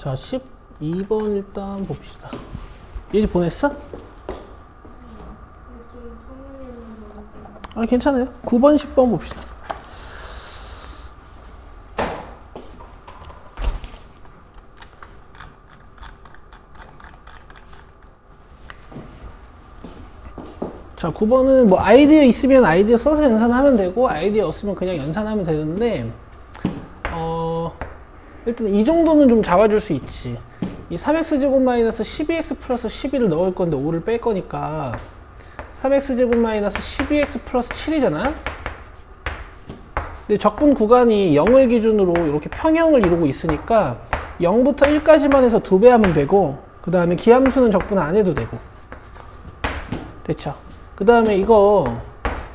자, 12번 일단 봅시다. 예지 보냈어? 아, 괜찮아요. 9번, 10번 봅시다. 자, 9번은 뭐 아이디어 있으면 아이디어 써서 연산하면 되고, 아이디어 없으면 그냥 연산하면 되는데, 일단 이 정도는 좀 잡아줄 수 있지. 이 3x제곱 마이너스 12x 플러스 12를 넣을 건데 5를 뺄 거니까 3x제곱 마이너스 12x 플러스 7이잖아. 근데 적분 구간이 0을 기준으로 이렇게 평형을 이루고 있으니까 0부터 1까지만 해서 2배 하면 되고, 그 다음에 기함수는 적분 안 해도 되고. 됐죠? 그 다음에 이거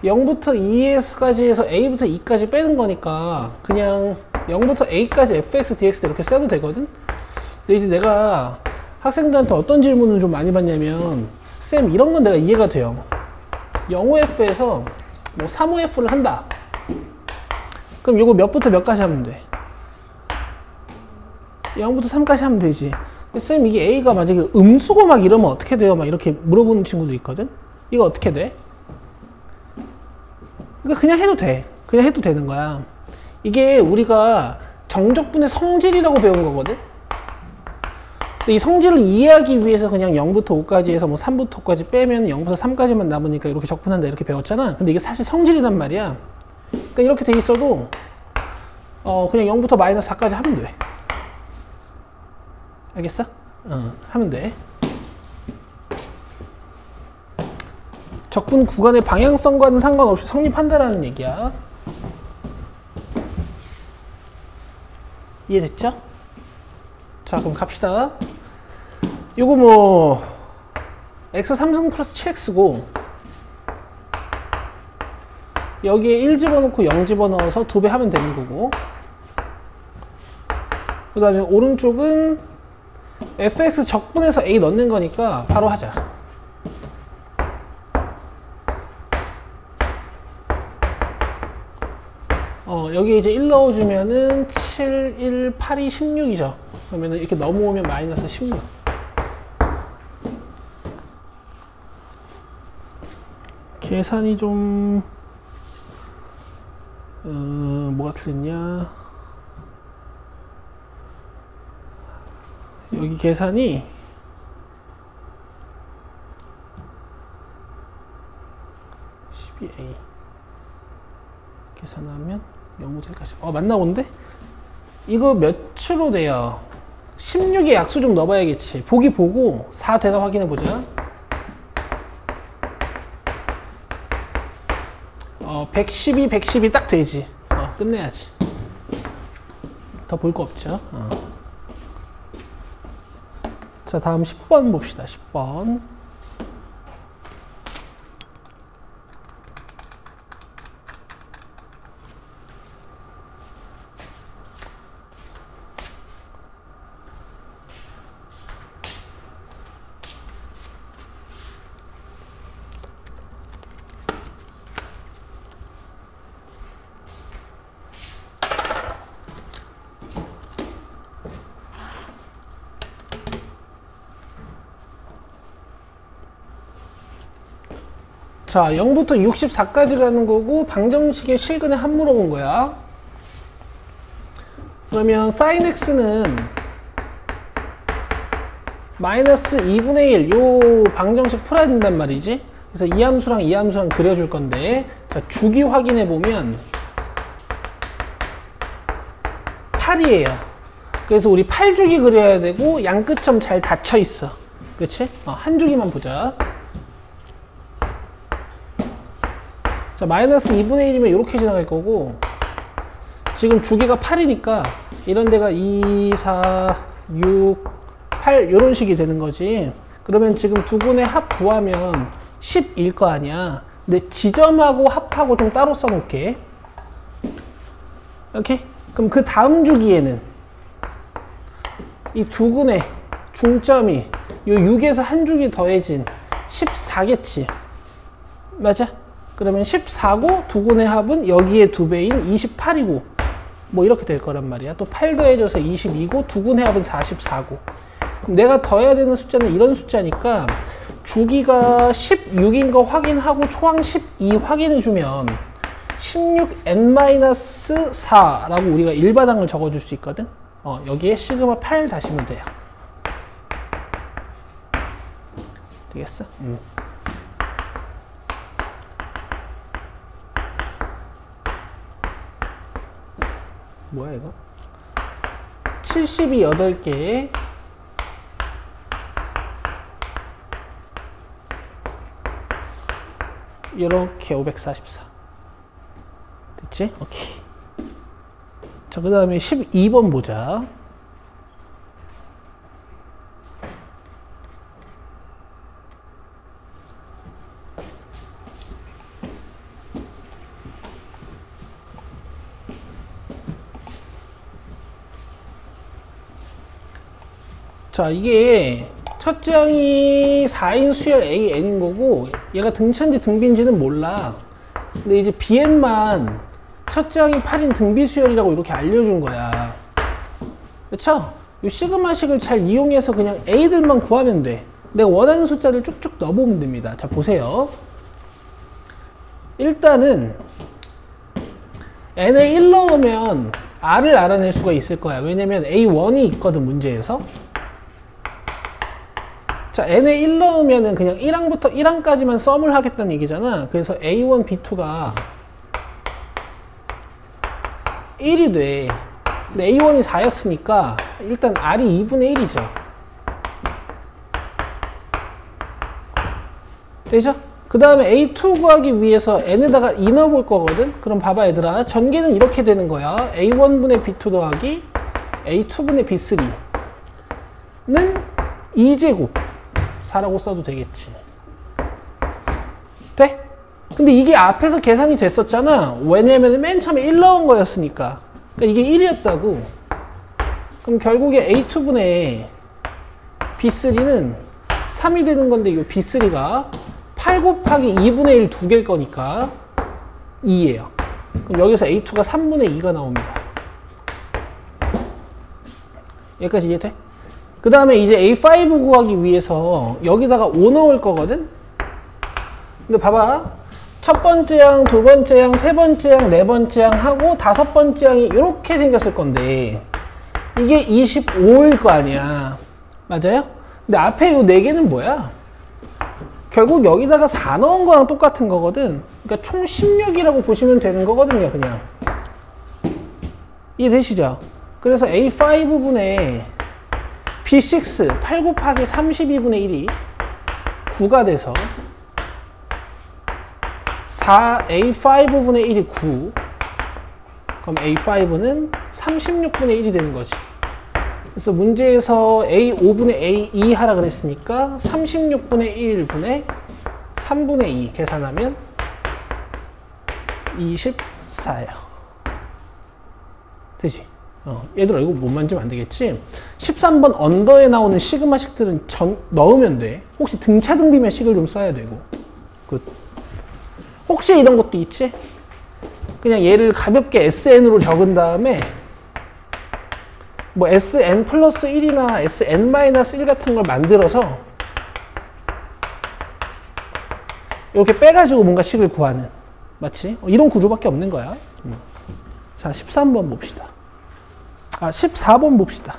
0부터 2까지 해서 a부터 2까지 빼는 거니까 그냥 0부터 a까지 fx dx 이렇게 써도 되거든? 근데 이제 내가 학생들한테 어떤 질문을 좀 많이 받냐면, 쌤 이런 건 내가 이해가 돼요. 0호f에서 뭐 3호f를 한다. 그럼 이거 몇부터 몇까지 하면 돼? 0부터 3까지 하면 되지. 근데 쌤 이게 a가 만약에 음수고 막 이러면 어떻게 돼요? 막 이렇게 물어보는 친구도 있거든? 이거 어떻게 돼? 그러니까 그냥 해도 돼. 그냥 해도 되는 거야. 이게 우리가 정적분의 성질이라고 배운 거거든? 근데 이 성질을 이해하기 위해서 그냥 0부터 5까지 해서 뭐 3부터 5까지 빼면 0부터 3까지만 남으니까 이렇게 적분한다 이렇게 배웠잖아. 근데 이게 사실 성질이란 말이야. 그러니까 이렇게 돼 있어도 그냥 0부터 마이너스 4까지 하면 돼. 알겠어? 하면 돼. 적분 구간의 방향성과는 상관없이 성립한다라는 얘기야. 이해됐죠? 자, 그럼 갑시다. 요거 뭐 x 3승 플러스 7x고 여기에 1 집어넣고 0 집어넣어서 2배 하면 되는 거고, 그 다음에 오른쪽은 fx 적분해서 a 넣는 거니까 바로 하자. 여기 이제 1 넣어주면은 7, 1, 8이 16이죠. 그러면은 이렇게 넘어오면 마이너스 16. 계산이 좀, 뭐가 틀렸냐. 여기 계산이 a 계산하면 0부터 1까지. 맞나 본데? 이거 몇으로 돼요? 16에 약수 좀 넣어봐야겠지. 보기 보고 4 되나 확인해보자. 112, 112 딱 되지. 끝내야지. 더 볼 거 없죠. 자, 다음 10번 봅시다. 10번. 자, 0부터 64까지 가는 거고 방정식의 실근에 한 물어본 거야. 그러면 sin x는 마이너스 2분의 1 요 방정식 풀어야 된단 말이지. 그래서 이 함수랑 이 함수랑 그려줄 건데, 자, 주기 확인해 보면 8이에요. 그래서 우리 8주기 그려야 되고 양끝점 잘 닫혀 있어. 그치? 한 주기만 보자. 자, 마이너스 2분의 1이면 이렇게 지나갈 거고, 지금 주기가 8이니까 이런 데가 2, 4, 6, 8 이런 식이 되는 거지. 그러면 지금 두 분의 합 구하면 10일 거 아니야. 근데 지점하고 합하고 좀 따로 써놓을게. 오케이? 그럼 그 다음 주기에는 이 두 군의 중점이 요 6에서 한 주기 더해진 14겠지. 맞아? 그러면 14고 두 군의 합은 여기에 2배인 28이고, 뭐 이렇게 될 거란 말이야. 또 8 더해져서 22고 두근의 합은 44고. 그럼 내가 더해야 되는 숫자는 이런 숫자니까 주기가 16인 거 확인하고 초항 12 확인해주면 16n-4라고 우리가 일반항을 적어줄 수 있거든. 여기에 시그마 8 다시면 돼요. 되겠어? 뭐야 이거? 70이 8개, 이렇게 544. 됐지? 오케이. 자, 그 다음에 12번 보자. 자, 이게 첫째 항이 4인 수열 AN인 거고 얘가 등차인지 등비인지는 몰라. 근데 이제 BN만 첫째 항이 8인 등비 수열이라고 이렇게 알려준 거야. 그쵸? 이 시그마식을 잘 이용해서 그냥 A들만 구하면 돼. 내가 원하는 숫자를 쭉쭉 넣어보면 됩니다. 자, 보세요. 일단은 N에 1 넣으면 R을 알아낼 수가 있을 거야. 왜냐면 A1이 있거든, 문제에서. 자, n에 1 넣으면은 그냥 1항부터 1항까지만 썸을 하겠다는 얘기잖아. 그래서 A1, B2가 1이 돼. 근데 A1이 4였으니까 일단 R이 2분의 1이죠. 되죠? 그 다음에 A2 구하기 위해서 n에다가 2 넣어볼 거거든? 그럼 봐봐 얘들아. 전개는 이렇게 되는 거야. A1분의 B2 더하기 A2분의 B3는 2제곱 4라고 써도 되겠지. 돼? 근데 이게 앞에서 계산이 됐었잖아. 왜냐면 맨 처음에 1 넣은 거였으니까. 그러니까 이게 1이었다고. 그럼 결국에 A2분의 B3는 3이 되는 건데 이 B3가 8 곱하기 2분의 1 두 개일 거니까 2예요. 그럼 여기서 A2가 3분의 2가 나옵니다. 여기까지 이해돼? 그 다음에 이제 A5 구하기 위해서 여기다가 5 넣을 거거든? 근데 봐봐. 첫 번째 항, 두 번째 항, 세 번째 항, 네 번째 항 하고 다섯 번째 항이 이렇게 생겼을 건데 이게 25일 거 아니야. 맞아요? 근데 앞에 요 네 개는 뭐야? 결국 여기다가 4 넣은 거랑 똑같은 거거든. 그러니까 총 16이라고 보시면 되는 거거든요, 그냥. 이해되시죠? 그래서 A5분의 B6, 8 곱하기 32분의 1이 9가 돼서 4A5분의 1이 9. 그럼 A5는 36분의 1이 되는 거지. 그래서 문제에서 A5분의 A2 하라 그랬으니까 36분의 1분의 3분의 2 계산하면 24예요. 되지? 얘들아 이거 못 만지면 안 되겠지? 13번 언더에 나오는 시그마식들은 넣으면 돼. 혹시 등차 등비면 식을 좀 써야 되고. 굿. 혹시 이런 것도 있지? 그냥 얘를 가볍게 SN으로 적은 다음에 뭐 SN 플러스 1이나 SN 마이너스 1 같은 걸 만들어서 이렇게 빼가지고 뭔가 식을 구하는. 맞지? 이런 구조밖에 없는 거야. 자, 13번 봅시다. 14번 봅시다.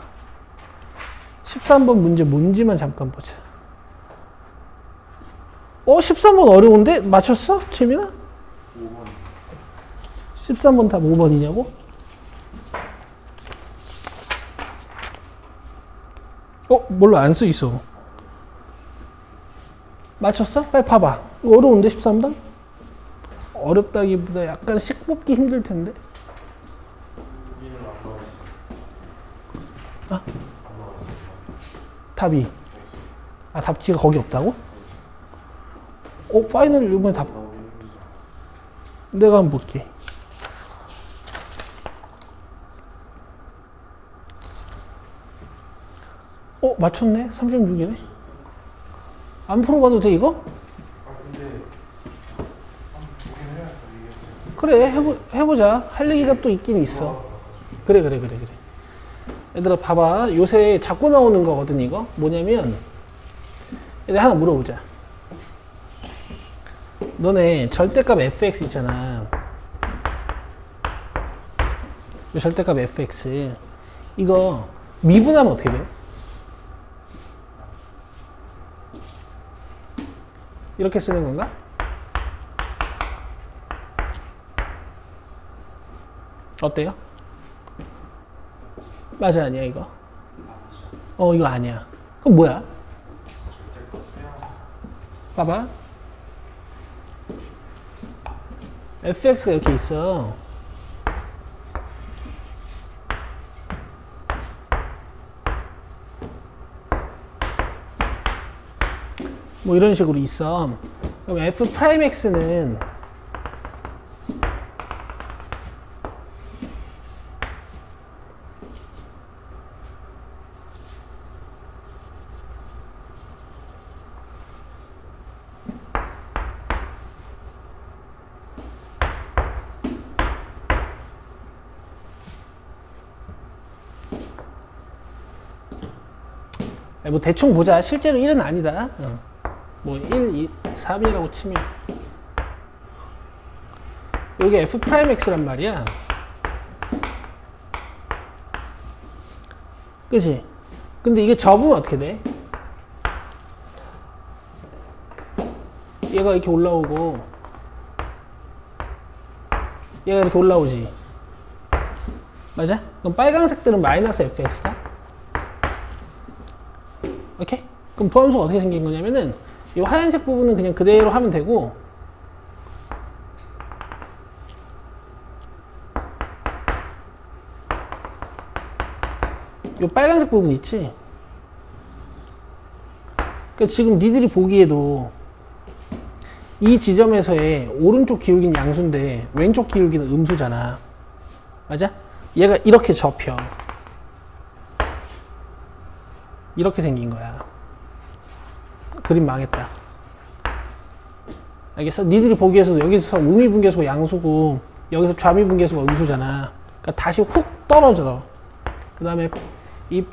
13번 문제 뭔지만 잠깐 보자. 13번 어려운데? 맞췄어? 재민아? 5번. 13번 다 5번이냐고? 뭘로 안 써 있어? 맞췄어? 빨리 봐봐. 이거 어려운데 13번? 어렵다기보다 약간 식 뽑기 힘들 텐데. 답이. 답지가 거기 없다고? 파이널 이번에 답. 내가 한번 볼게. 맞췄네? 36이네? 안 풀어봐도 돼, 이거? 그래, 해보자. 할 얘기가 또 있긴 있어. 그래. 얘들아 봐봐. 요새 자꾸 나오는 거거든 이거. 뭐냐면 얘들 하나 물어보자. 너네 절대값 fx 있잖아. 이 절대값 fx 이거 미분하면 어떻게 돼? 이렇게 쓰는 건가? 어때요? 맞아 아니야 이거? 이거 아니야. 그럼 뭐야? 봐봐. fx가 이렇게 있어. 뭐 이런 식으로 있어. 그럼 f'x는 뭐 대충 보자. 실제로 1은 아니다. 뭐 1, 2, 3이라고 치면 여기 f'x란 말이야. 그치? 근데 이게 접으면 어떻게 돼? 얘가 이렇게 올라오고 얘가 이렇게 올라오지. 맞아? 그럼 빨간색들은 마이너스 fx다. 오케이? 그럼 도함수가 어떻게 생긴 거냐면은 이 하얀색 부분은 그냥 그대로 하면 되고 이 빨간색 부분 있지? 그러니까 지금 니들이 보기에도 이 지점에서의 오른쪽 기울기는 양수인데 왼쪽 기울기는 음수잖아. 맞아? 얘가 이렇게 접혀. 이렇게 생긴 거야. 그림 망했다. 알겠어? 니들이 보기에서도 여기서 우미분계수가 양수고 여기서 좌미분계수가 음수잖아. 그러니까 다시 훅 떨어져. 그 다음에 이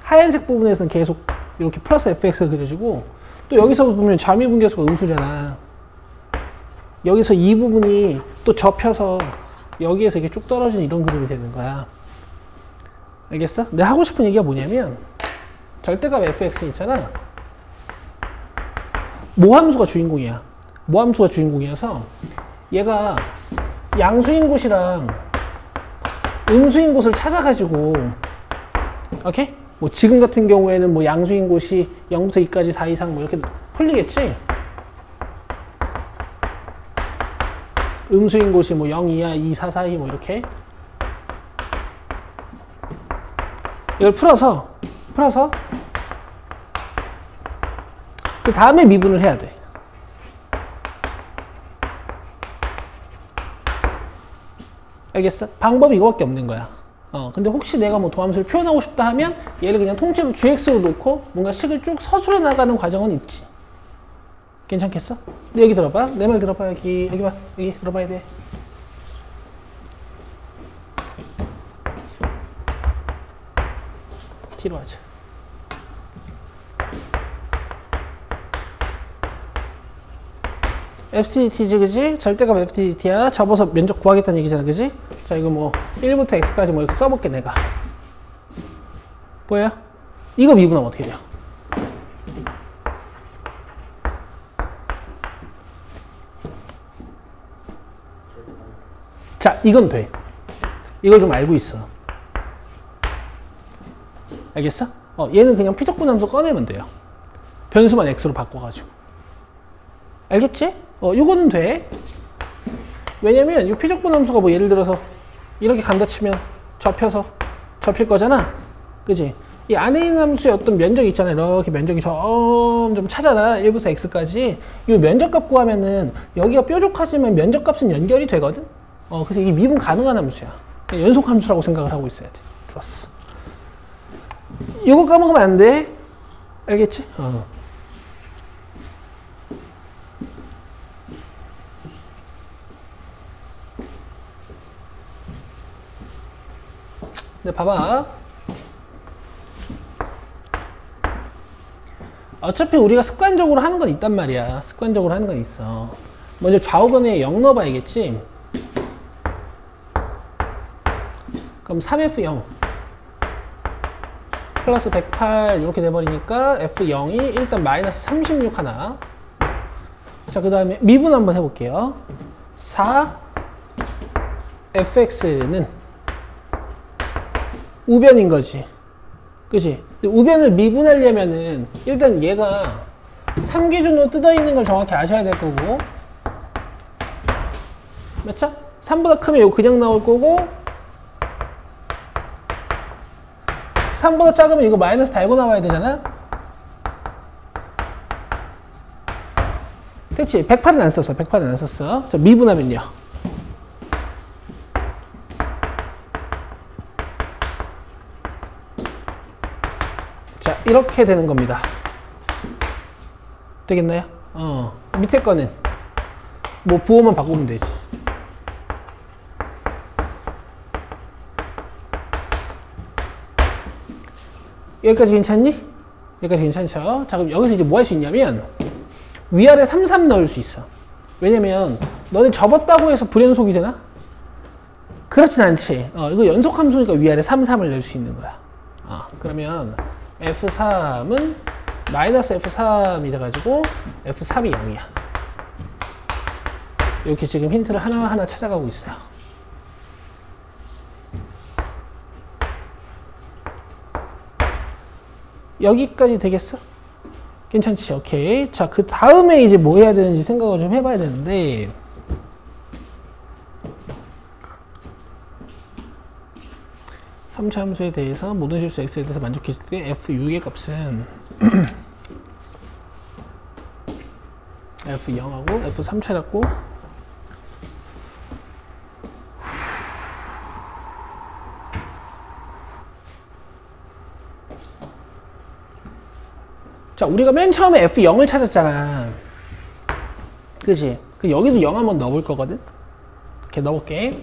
하얀색 부분에서는 계속 이렇게 플러스 fx가 그려지고 또 여기서 보면 좌미분계수가 음수잖아. 여기서 이 부분이 또 접혀서 여기에서 이렇게 쭉 떨어지는 이런 그림이 되는 거야. 알겠어? 내가 하고 싶은 얘기가 뭐냐면 절대값 fx 있잖아. 모함수가 주인공이야. 모함수가 주인공이어서 얘가 양수인 곳이랑 음수인 곳을 찾아가지고 오케이? 뭐 지금 같은 경우에는 뭐 양수인 곳이 0부터 2까지 4 이상 뭐 이렇게 풀리겠지? 음수인 곳이 뭐 0 이하 2, 4 사이 뭐 이렇게 이걸 풀어서 그 다음에 미분을 해야 돼. 알겠어? 방법이 이거밖에 없는 거야. 근데 혹시 내가 뭐 도함수를 표현하고 싶다 하면 얘를 그냥 통째로 gx로 놓고 뭔가 식을 쭉 서술해 나가는 과정은 있지. 괜찮겠어? 근데 여기 들어봐. 내 말 들어봐. 여기 봐. 여기 들어봐야 돼. t로 하자. FTDT지, 그지? 절대값 FTDT야. 접어서 면적 구하겠다는 얘기잖아, 그지? 자, 이거 뭐 1부터 x까지 뭐 이렇게 써볼게, 내가. 보여요? 이거 미분하면 어떻게 돼요? 자, 이건 돼. 이걸 좀 알고 있어. 알겠어? 얘는 그냥 피적분함수 꺼내면 돼요. 변수만 x로 바꿔가지고. 알겠지? 요거는 돼. 왜냐면 이 피적분함수가 뭐 예를 들어서 이렇게 간다 치면 접혀서 접힐 거잖아. 그지? 이 안에 있는 함수의 어떤 면적이 있잖아. 이렇게 면적이 점점 차잖아. 1부터 x까지. 이 면적값 구하면은 여기가 뾰족하지만 면적값은 연결이 되거든. 그래서 이게 미분 가능한 함수야. 연속 함수라고 생각을 하고 있어야 돼. 좋았어. 이거 까먹으면 안 돼. 알겠지? 근데 봐봐. 어차피 우리가 습관적으로 하는 건 있단 말이야. 습관적으로 하는 건 있어. 먼저 좌우변에 0 넣어봐야겠지. 그럼 3F0 플러스 108 이렇게 돼버리니까 F0이 일단 마이너스 36 하나. 자, 그 다음에 미분 한번 해볼게요. 4 fx는 우변인 거지. 그치? 우변을 미분하려면은 일단 얘가 3기준으로 뜯어있는 걸 정확히 아셔야 될 거고, 맞죠? 3보다 크면 이거 그냥 나올 거고, 3보다 작으면 이거 마이너스 달고 나와야 되잖아? 됐지? 108은 안 썼어. 108은 안 썼어. 자, 미분하면요. 자, 이렇게 되는 겁니다. 되겠나요? 밑에 거는 뭐 부호만 바꾸면 되지. 여기까지 괜찮니? 여기까지 괜찮죠? 자, 그럼 여기서 이제 뭐 할 수 있냐면 위아래 3, 3 넣을 수 있어. 왜냐면 너네 접었다고 해서 불연속이 되나? 그렇진 않지. 이거 연속함수니까 위아래 3, 3을 넣을 수 있는 거야. 그러면 F3은 마이너스 F3이 돼가지고 F3이 0이야. 이렇게 지금 힌트를 하나하나 찾아가고 있어요. 여기까지 되겠어? 괜찮지? 오케이. 자, 그 다음에 이제 뭐 해야 되는지 생각을 좀 해봐야 되는데, 삼차 함수에 대해서 모든 실수 x에 대해서 만족했을 때 f6의 값은 f0하고 f3 찾았고, 자, 우리가 맨 처음에 F0을 찾았잖아. 그치? 여기도 0 한번 넣어볼 거거든? 이렇게 넣어볼게.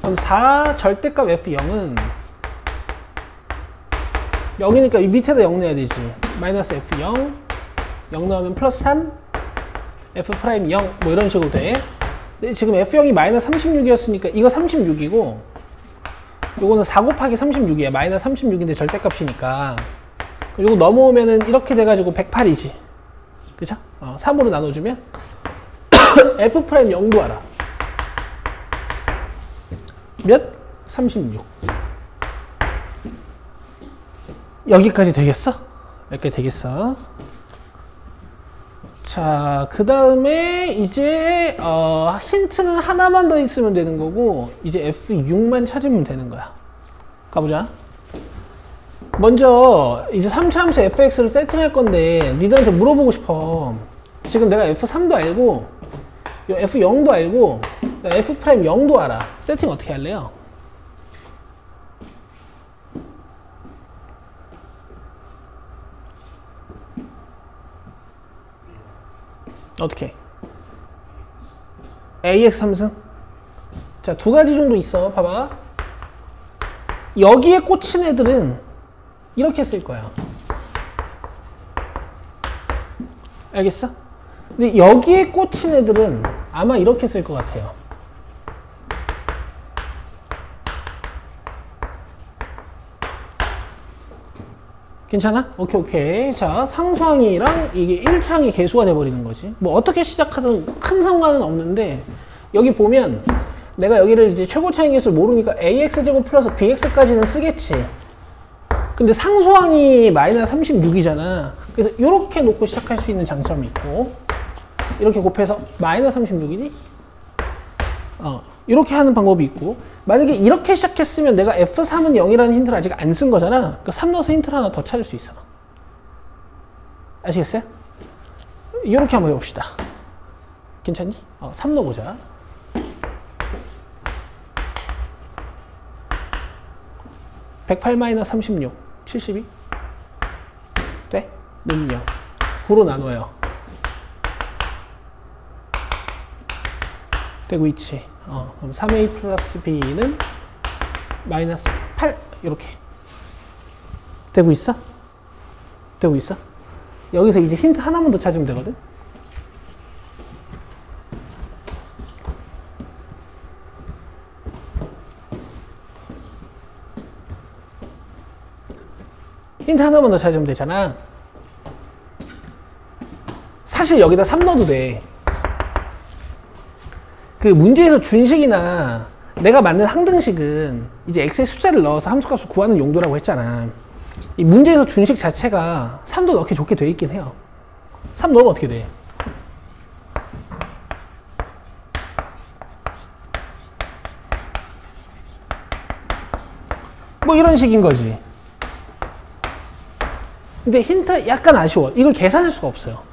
그럼 4 절대값 F0은 0이니까 이 밑에다 0 넣어야 되지. 마이너스 F0 0 넣으면 플러스 3 F' 0 뭐 이런 식으로 돼. 근데 지금 F0이 마이너스 36이었으니까 이거 36이고 요거는 4 곱하기 36이야. 마이너스 36인데 절대값이니까 그리고 넘어오면은 이렇게 돼가지고 108이지. 그쵸? 3으로 나눠주면 F' 0도 알아. 몇? 36. 여기까지 되겠어? 여기까지 되겠어. 자, 그 다음에 이제 힌트는 하나만 더 있으면 되는 거고 이제 F6만 찾으면 되는 거야. 가보자. 먼저 이제 3차 함수 fx를 세팅할 건데 니들한테 물어보고 싶어. 지금 내가 f3도 알고 f0도 알고 f'0도 알아. 세팅 어떻게 할래요? 어떻게? ax 3승? 자, 두 가지 정도 있어. 봐봐. 여기에 꽂힌 애들은 이렇게 쓸 거야. 알겠어? 근데 여기에 꽂힌 애들은 아마 이렇게 쓸 것 같아요. 괜찮아? 오케이, 오케이. 자, 상수항이랑 이게 1창이 개수가 돼버리는 거지. 뭐 어떻게 시작하든 큰 상관은 없는데 여기 보면 내가 여기를 이제 최고차항 개수를 모르니까 ax제곱 플러스 bx까지는 쓰겠지. 근데 상수항이 마이너스 36이잖아. 그래서 이렇게 놓고 시작할 수 있는 장점이 있고 이렇게 곱해서 마이너스 36이지? 이렇게 하는 방법이 있고 만약에 이렇게 시작했으면 내가 F3은 0이라는 힌트를 아직 안 쓴 거잖아. 그러니까 3 넣어서 힌트를 하나 더 찾을 수 있어. 아시겠어요? 이렇게 한번 해봅시다. 괜찮니? 3 넣어보자. (108-36) 72? 돼? 는 0. 9로 나눠요. 되고 있지. 그럼 3a 플러스 b는 마이너스 8 이렇게 되고 있어? 되고 있어? 여기서 이제 힌트 하나만 더 찾으면 되거든? 힌트 하나만 더 찾으면 되잖아. 사실 여기다 3 넣어도 돼. 그 문제에서 준식이나 내가 만든 항등식은 이제 x의 숫자를 넣어서 함수값을 구하는 용도라고 했잖아. 이 문제에서 준식 자체가 3도 넣기 좋게 돼 있긴 해요. 3 넣으면 어떻게 돼? 뭐 이런 식인 거지. 근데 힌트 약간 아쉬워. 이걸 계산할 수가 없어요.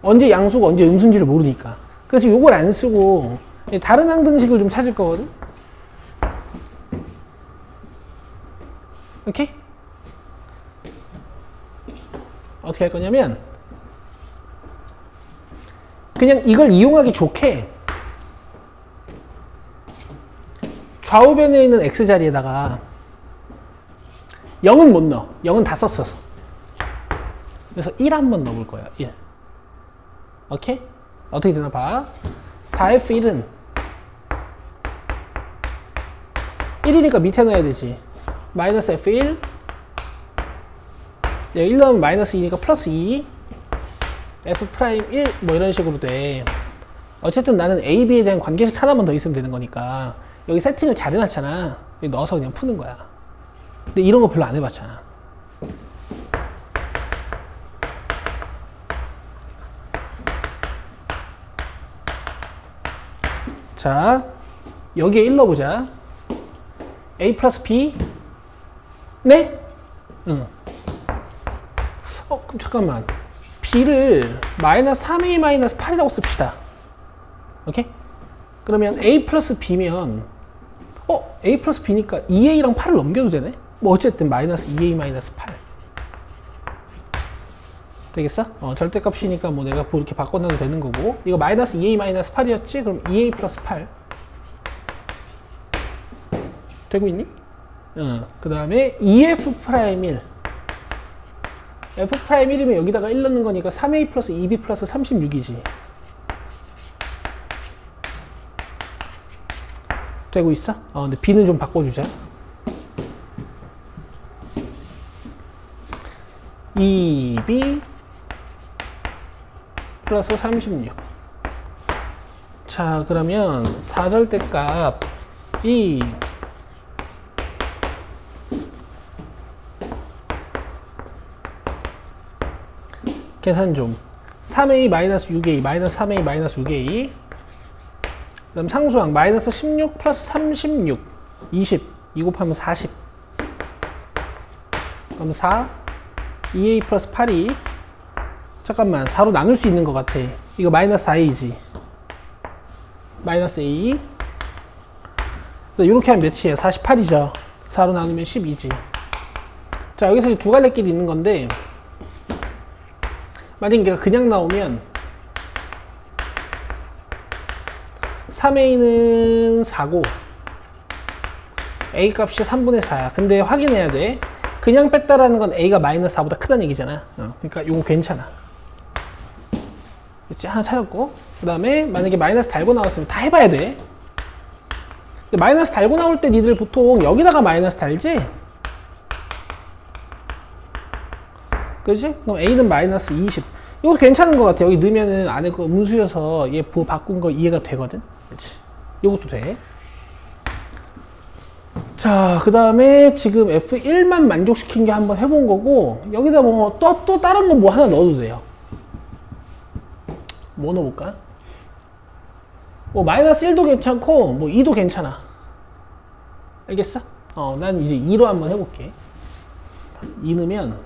언제 양수고 언제 음수인지를 모르니까. 그래서 이걸 안 쓰고 다른 항등식을 좀 찾을 거거든. 오케이? 어떻게 할 거냐면 그냥 이걸 이용하기 좋게 좌우변에 있는 x자리에다가 0은 못 넣어. 0은 다 썼어서. 그래서 1 한번 넣어볼 거야. 1. 오케이? 어떻게 되나 봐. 4f1은 1이니까 밑에 넣어야 되지. 마이너스 f1 1 넣으면 마이너스 2니까 플러스 2 f'1 뭐 이런 식으로 돼. 어쨌든 나는 a, b에 대한 관계식 하나만 더 있으면 되는 거니까 여기 세팅을 잘 해놨잖아. 여기 넣어서 그냥 푸는 거야. 근데 이런 거 별로 안 해봤잖아. 자, 여기에 1 넣어보자. a 플러스 b? 네? 응. 그럼 잠깐만. b를 마이너스 3a 마이너스 8이라고 씁시다. 오케이? 그러면 a 플러스 b면 a 플러스 b니까 2a랑 8을 넘겨도 되네? 뭐 어쨌든 마이너스 2a 마이너스 8 되겠어? 절대값이니까 뭐 내가 이렇게 바꿔놔도 되는 거고. 이거 마이너스 2a 마이너스 8이었지? 그럼 2a 플러스 8 되고 있니? 그 다음에 2f'1 f'1이면 여기다가 1 넣는 거니까 3a 플러스 2b 플러스 36이지. 되고 있어? 근데 b는 좀 바꿔주자. 2b 플러스 36. 자, 그러면 4절대값이 계산 좀. 3a 마이너스 6a 마이너스 3a 마이너스 6a 그 다음 상수항 마이너스 16 플러스 36 20 2 곱하면 40 그럼 4 2a 플러스 8이 잠깐만 4로 나눌 수 있는 것 같아. 이거 마이너스 4a지. 마이너스 a 이렇게 하면 몇이에요? 48이죠. 4로 나누면 12지. 자, 여기서 이제 두 갈래길이 있는 건데 만약에 얘가 그냥 나오면 3a는 4고 a 값이 3분의 4야. 근데 확인해야 돼. 그냥 뺐다라는 건 a가 마이너스 4보다 크다는 얘기잖아. 그러니까 이거 괜찮아. 그치? 하나 찾았고, 그 다음에 만약에 마이너스 달고 나왔으면 다 해봐야 돼. 근데 마이너스 달고 나올 때 니들 보통 여기다가 마이너스 달지? 그치? 그럼 a는 마이너스 20. 이거 괜찮은 것 같아. 여기 넣으면은 안에 거 음수여서 얘 바꾼 거 이해가 되거든. 그치? 이것도 돼. 자, 그 다음에 지금 F1만 만족시킨 게 한번 해본 거고, 여기다 뭐 또 다른 거 뭐 하나 넣어도 돼요. 뭐 넣어볼까? 뭐 마이너스 1도 괜찮고 뭐 2도 괜찮아. 알겠어? 난 이제 2로 한번 해볼게. 2 넣으면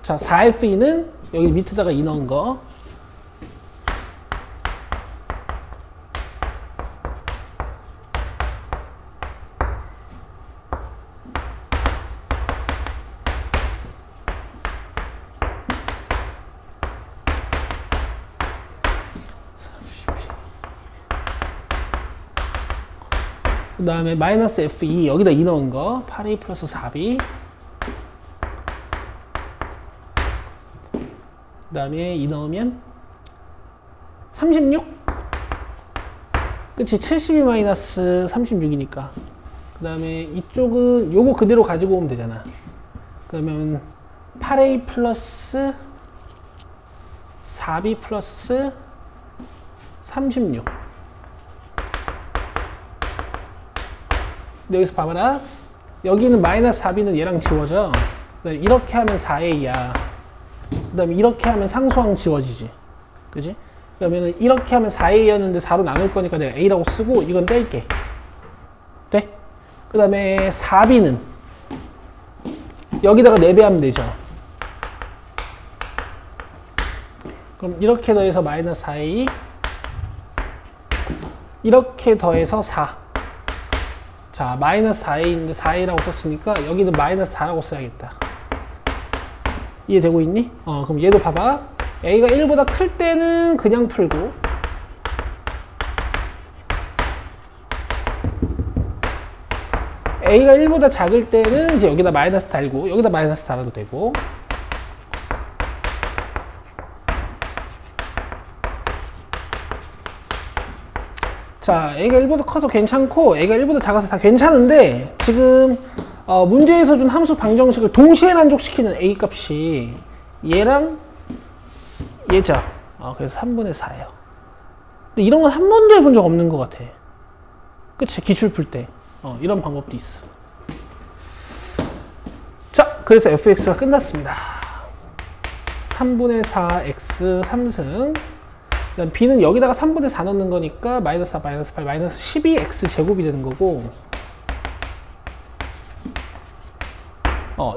자, 4F2는 여기 밑에다가 2 넣은 거. 그 다음에 마이너스 F2 여기다 2 넣은 거 8A 플러스 4B 그 다음에 2 넣으면 36 그치 72 마이너스 36이니까 그 다음에 이쪽은 요거 그대로 가지고 오면 되잖아. 그러면 8A 플러스 4B 플러스 36 근데 여기서 봐봐라. 여기는 마이너스 4B는 얘랑 지워져. 이렇게 하면 4A야. 그 다음에 이렇게 하면 상수항 지워지지. 그지? 그러면 이렇게 하면 4A였는데 4로 나눌 거니까 내가 A라고 쓰고 이건 뗄게. 돼? 그 다음에 4B는 여기다가 4배 하면 되죠. 그럼 이렇게 더해서 마이너스 4A 이렇게 더해서 4. 자, 마이너스 4A인데 4A라고 썼으니까 여기는 마이너스 4라고 써야겠다. 이해되고 있니? 그럼 얘도 봐봐. A가 1보다 클 때는 그냥 풀고 A가 1보다 작을 때는 이제 여기다 마이너스 달고 여기다 마이너스 달아도 되고 자, A가 1보다 커서 괜찮고 A가 1보다 작아서 다 괜찮은데 지금 문제에서 준 함수 방정식을 동시에 만족시키는 A 값이 얘랑 얘죠. 그래서 3분의 4예요. 근데 이런 건 한 번도 해본 적 없는 것 같아. 그치? 기출 풀 때. 이런 방법도 있어. 자, 그래서 fx가 끝났습니다. 3분의 4x 3승. 그다음 b는 여기다가 3분의 4 넣는 거니까 마이너스 4, 마이너스 8, 마이너스 12x 제곱이 되는 거고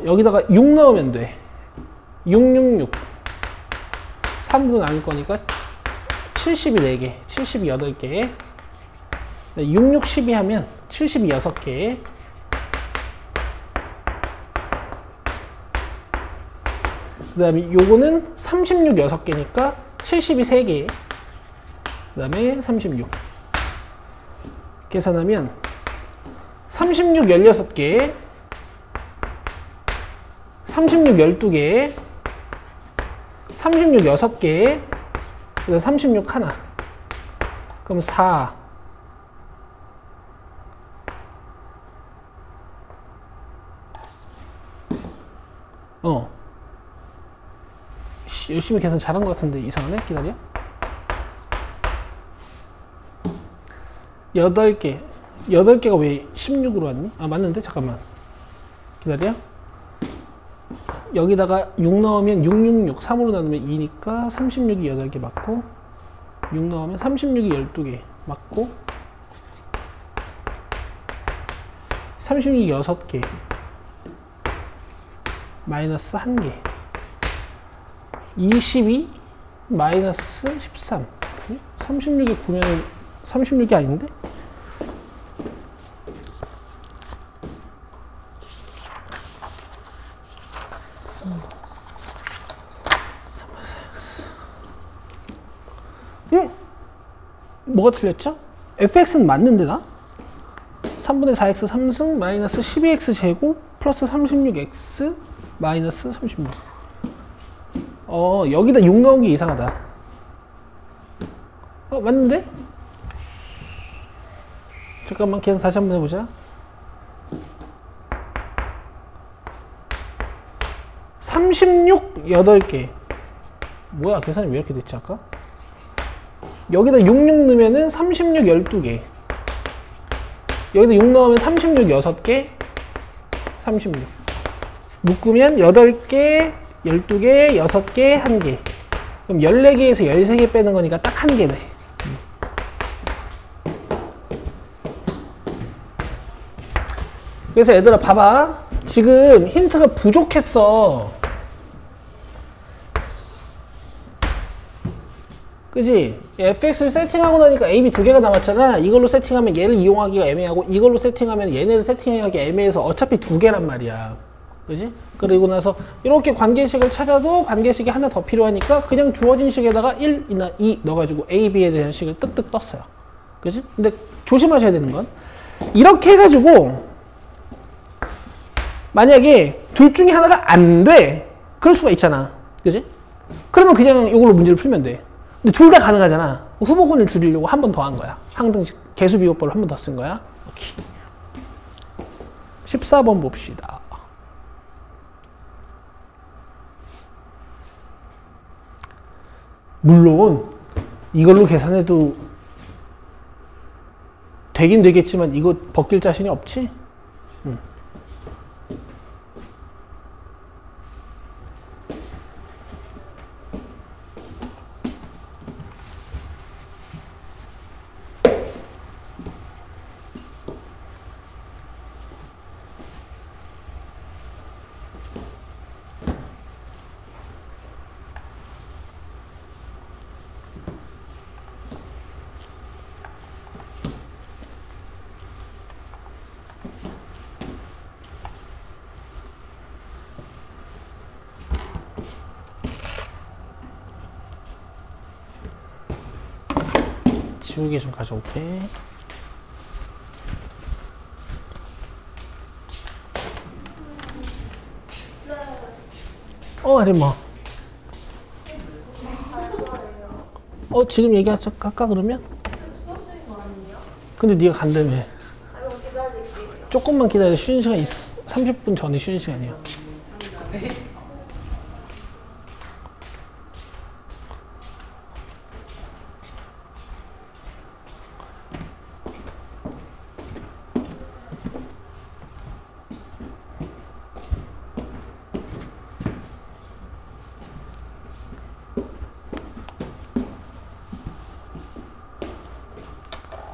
여기다가 6 넣으면 돼. 666 3분의 나눌 거니까 70이 4개, 70이 8개 6, 6, 12 하면 70이 6개 그 다음에 요거는 36 6개니까 70이 3개 그 다음에 36 계산하면 36 16개 36 12개 36 6개 그 다음 36 하나 그럼 4 열심히 계산 잘한 것 같은데 이상하네? 기다려 8개 8개가 왜 16으로 왔니? 맞는데? 잠깐만 기다려 여기다가 6 넣으면 666 3으로 나누면 2니까 36이 8개 맞고 6 넣으면 36이 12개 맞고 36이 6개 마이너스 1개 22 마이너스 13 9? 36이 9면 36이 아닌데? 예? 뭐가 틀렸죠? fx는 맞는데 나? 3분의 4x 3승 마이너스 12x 제곱 플러스 36x 마이너스 36 여기다 6 넣은 게 이상하다 맞는데? 잠깐만 계산 다시 한번 해보자 36 8개 뭐야 계산이 왜 이렇게 됐지 아까? 여기다 66 넣으면은 36 12개 여기다 6 넣으면 36 6개 36 묶으면 8개 12개 6개 1개 그럼 14개에서 13개 빼는 거니까 딱 1개네 그래서 얘들아 봐봐 지금 힌트가 부족했어 그지? fx를 세팅하고 나니까 a, b 두 개가 남았잖아. 이걸로 세팅하면 얘를 이용하기가 애매하고 이걸로 세팅하면 얘네를 세팅하기 애매해서 어차피 두 개란 말이야. 그지? 그리고 나서 이렇게 관계식을 찾아도 관계식이 하나 더 필요하니까 그냥 주어진 식에다가 1이나 2 넣어가지고 a, b에 대한 식을 뜩뜩 떴어요. 그지? 근데 조심하셔야 되는 건 이렇게 해가지고 만약에 둘 중에 하나가 안 돼. 그럴 수가 있잖아. 그지? 그러면 그냥 이걸로 문제를 풀면 돼. 근데 둘 다 가능하잖아. 후보군을 줄이려고 한 번 더 한 거야. 항등식 개수비교법을 한 번 더 쓴 거야. 오케이. 14번 봅시다. 물론 이걸로 계산해도 되긴 되겠지만 이거 벗길 자신이 없지? 지우개 좀 가져올게. 아리마. 지금 얘기할까 그러면? 근데 네가 간다며. 조금만 기다려. 쉬는 시간 30분 전에 쉬는 시간이야.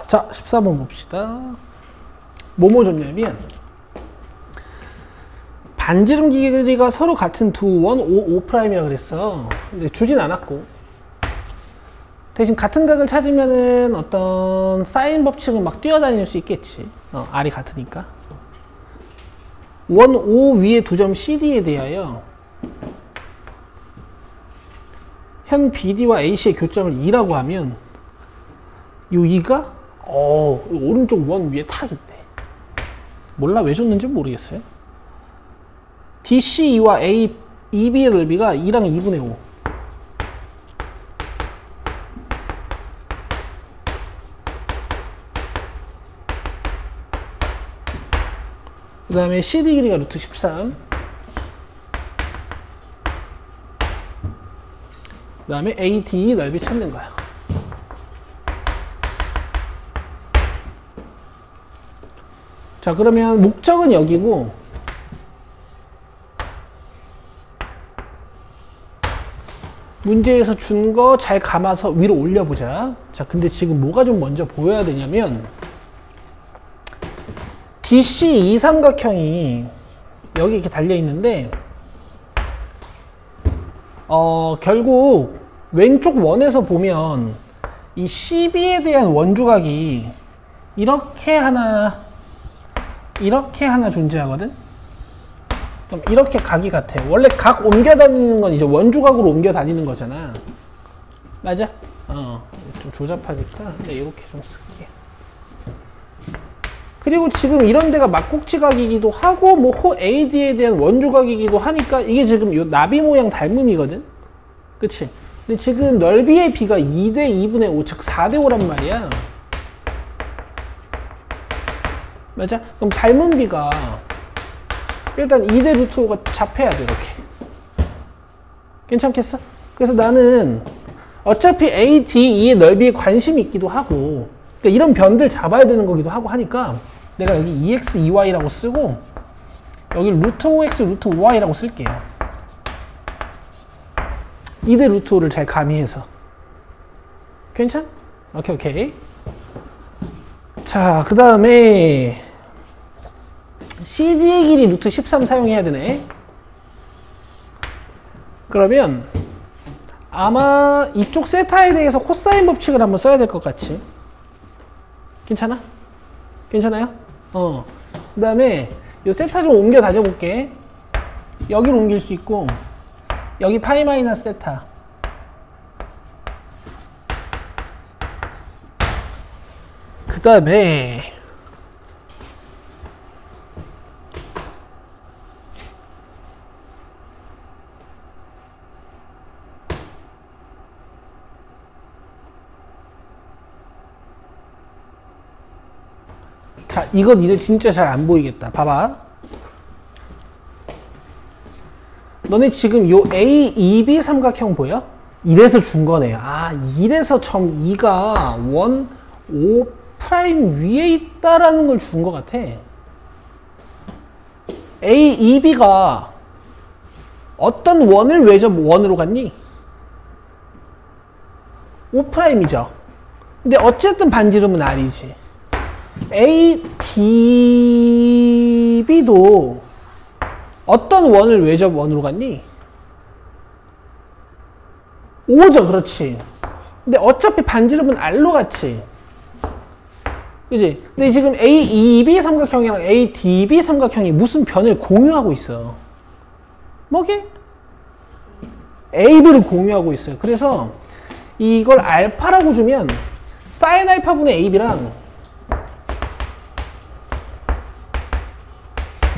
자, 14번 봅시다. 뭐뭐 줬냐면 반지름 길이가 서로 같은 두 원 5, 5'이라 그랬어. 근데 주진 않았고 대신 같은 각을 찾으면은 어떤 사인 법칙을 막 뛰어다닐 수 있겠지. R이 같으니까. 원 5 위에 두 점 CD에 대하여 현 BD와 AC의 교점을 2라고 하면 이 2가 오른쪽 원 위에 탁 있대. 몰라, 왜 줬는지 모르겠어요. DCE와 EB의 넓이가 2랑 2분의 5. 그 다음에 CD 길이가 루트 13. 그 다음에 AD 넓이 찾는 거야. 자, 그러면 목적은 여기고 문제에서 준 거 잘 감아서 위로 올려보자. 자, 근데 지금 뭐가 좀 먼저 보여야 되냐면 DC 이 삼각형이 여기 이렇게 달려 있는데 결국 왼쪽 원에서 보면 이 CB에 대한 원주각이 이렇게 하나 존재하거든? 그럼 이렇게 각이 같아. 원래 각 옮겨 다니는 건 이제 원주각으로 옮겨 다니는 거잖아. 맞아? 좀 조잡하니까 근데 이렇게 좀 쓸게. 그리고 지금 이런 데가 막꼭지각이기도 하고 뭐 호 AD에 대한 원주각이기도 하니까 이게 지금 요 나비 모양 닮음이거든? 그치? 근데 지금 넓이의 비가 2대 2분의 5, 즉 4대 5란 말이야. 맞아? 그럼 닮은 비가 일단 2대 루트 5가 잡혀야 돼. 이렇게. 괜찮겠어? 그래서 나는 어차피 ADE의 넓이에 관심이 있기도 하고 그러니까 이런 변들 잡아야 되는 거기도 하고 하니까 내가 여기 2x, 2y라고 쓰고 여기 루트 5x, 루트 5y라고 쓸게요. 2대 루트 5를 잘 가미해서. 괜찮? 오케이. 자, 그 다음에 CD의 길이 루트 13 사용해야 되네. 그러면 아마 이쪽 세타에 대해서 코사인 법칙을 한번 써야 될 것 같지. 괜찮아? 괜찮아요? 그 다음에 이 세타 좀 옮겨 다녀볼게. 여기로 옮길 수 있고 여기 파이 마이너스 세타. 그 다음에 자, 이거 니네 진짜 잘 안 보이겠다. 봐봐. 너네 지금 요 A, 2B 삼각형 보여? 이래서 준 거네. 아, 이래서 점 2가 5' 위에 있다라는 걸 준 것 같아. A, 2B가 어떤 원을 외접 원으로 갔니? 5'이죠. 근데 어쨌든 반지름은 R이지. A, DB도 어떤 원을 외접 원으로 갔니? 5죠, 그렇지. 근데 어차피 반지름은 R로 갔지. 그지? 근데 지금 AEB 삼각형이랑 ADB 삼각형이 무슨 변을 공유하고 있어? 뭐게? AB를 공유하고 있어요. 그래서 이걸 알파라고 주면 사인 알파분의 AB랑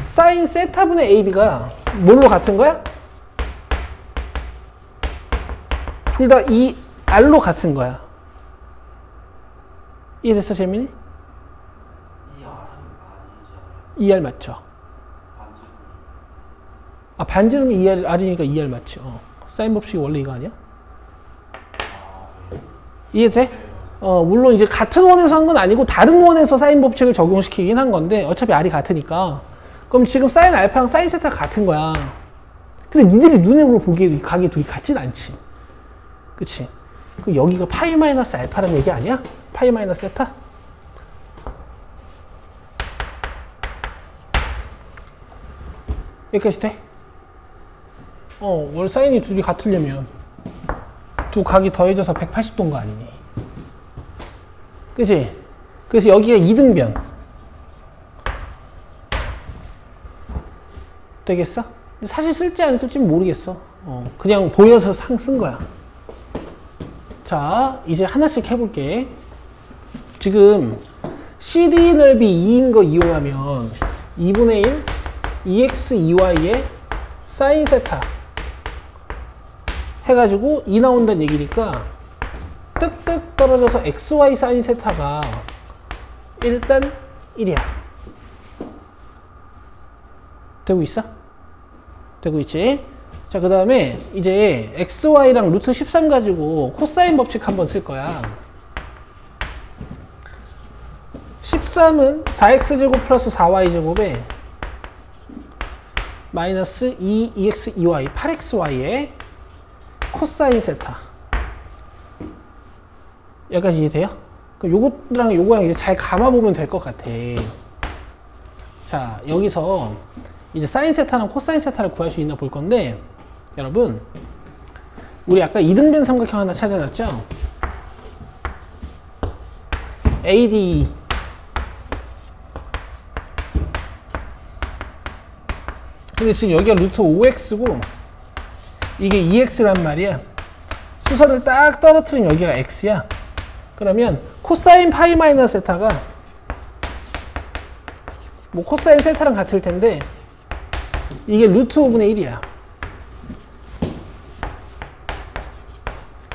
사인 세타분의 AB가 뭘로 같은 거야? 둘 다 이 R로 같은 거야. 이해됐어, 재민이? ER 맞죠? 아, 반지름이 ER이니까 ER 맞죠? 사인 법칙이 원래 이거 아니야? 이해돼? 물론 이제 같은 원에서 한 건 아니고 다른 원에서 사인 법칙을 적용시키긴 한 건데 어차피 R이 같으니까. 그럼 지금 사인 알파랑 사인 세타가 같은 거야. 근데 니들이 눈으로 보기에 가게 둘이 같진 않지. 그치? 그럼 여기가 파이 마이너스 알파라는 얘기 아니야? 파이 마이너스 세타? 여기까지 돼? 월 사인이 둘이 같으려면 두 각이 더해져서 180도인 거 아니니? 그치? 그래서 여기가 이등변 되겠어? 근데 사실 쓸지 안 쓸지 모르겠어. 그냥 보여서 쓴 거야. 자, 이제 하나씩 해볼게. 지금 CD 넓이 2인 거 이용하면 2분의 1 2x 2y의 사인 세타 해가지고 2 나온다는 얘기니까 뜩뜩 떨어져서 xy 사인 세타가 일단 1이야. 되고 있어? 되고 있지? 자, 그 다음에 이제 xy랑 루트 13 가지고 코사인 법칙 한번 쓸 거야. 13은 4x제곱 플러스 4y제곱에 마이너스 2x 2y 8xy의 코사인 세타. 여기까지 이해돼요? 그럼 요거랑 요거랑 이제 잘 감아보면 될 것 같아. 자, 여기서 이제 사인 세타랑 코사인 세타를 구할 수 있나 볼 건데, 여러분, 우리 아까 이등변 삼각형 하나 찾아놨죠? AD 근데 지금 여기가 루트 5x고 이게 2x란 말이야. 수선을 딱 떨어뜨리면 여기가 x야. 그러면 코사인 파이 마이너스 세타가 뭐 코사인 세타랑 같을 텐데 이게 루트 5분의 1이야.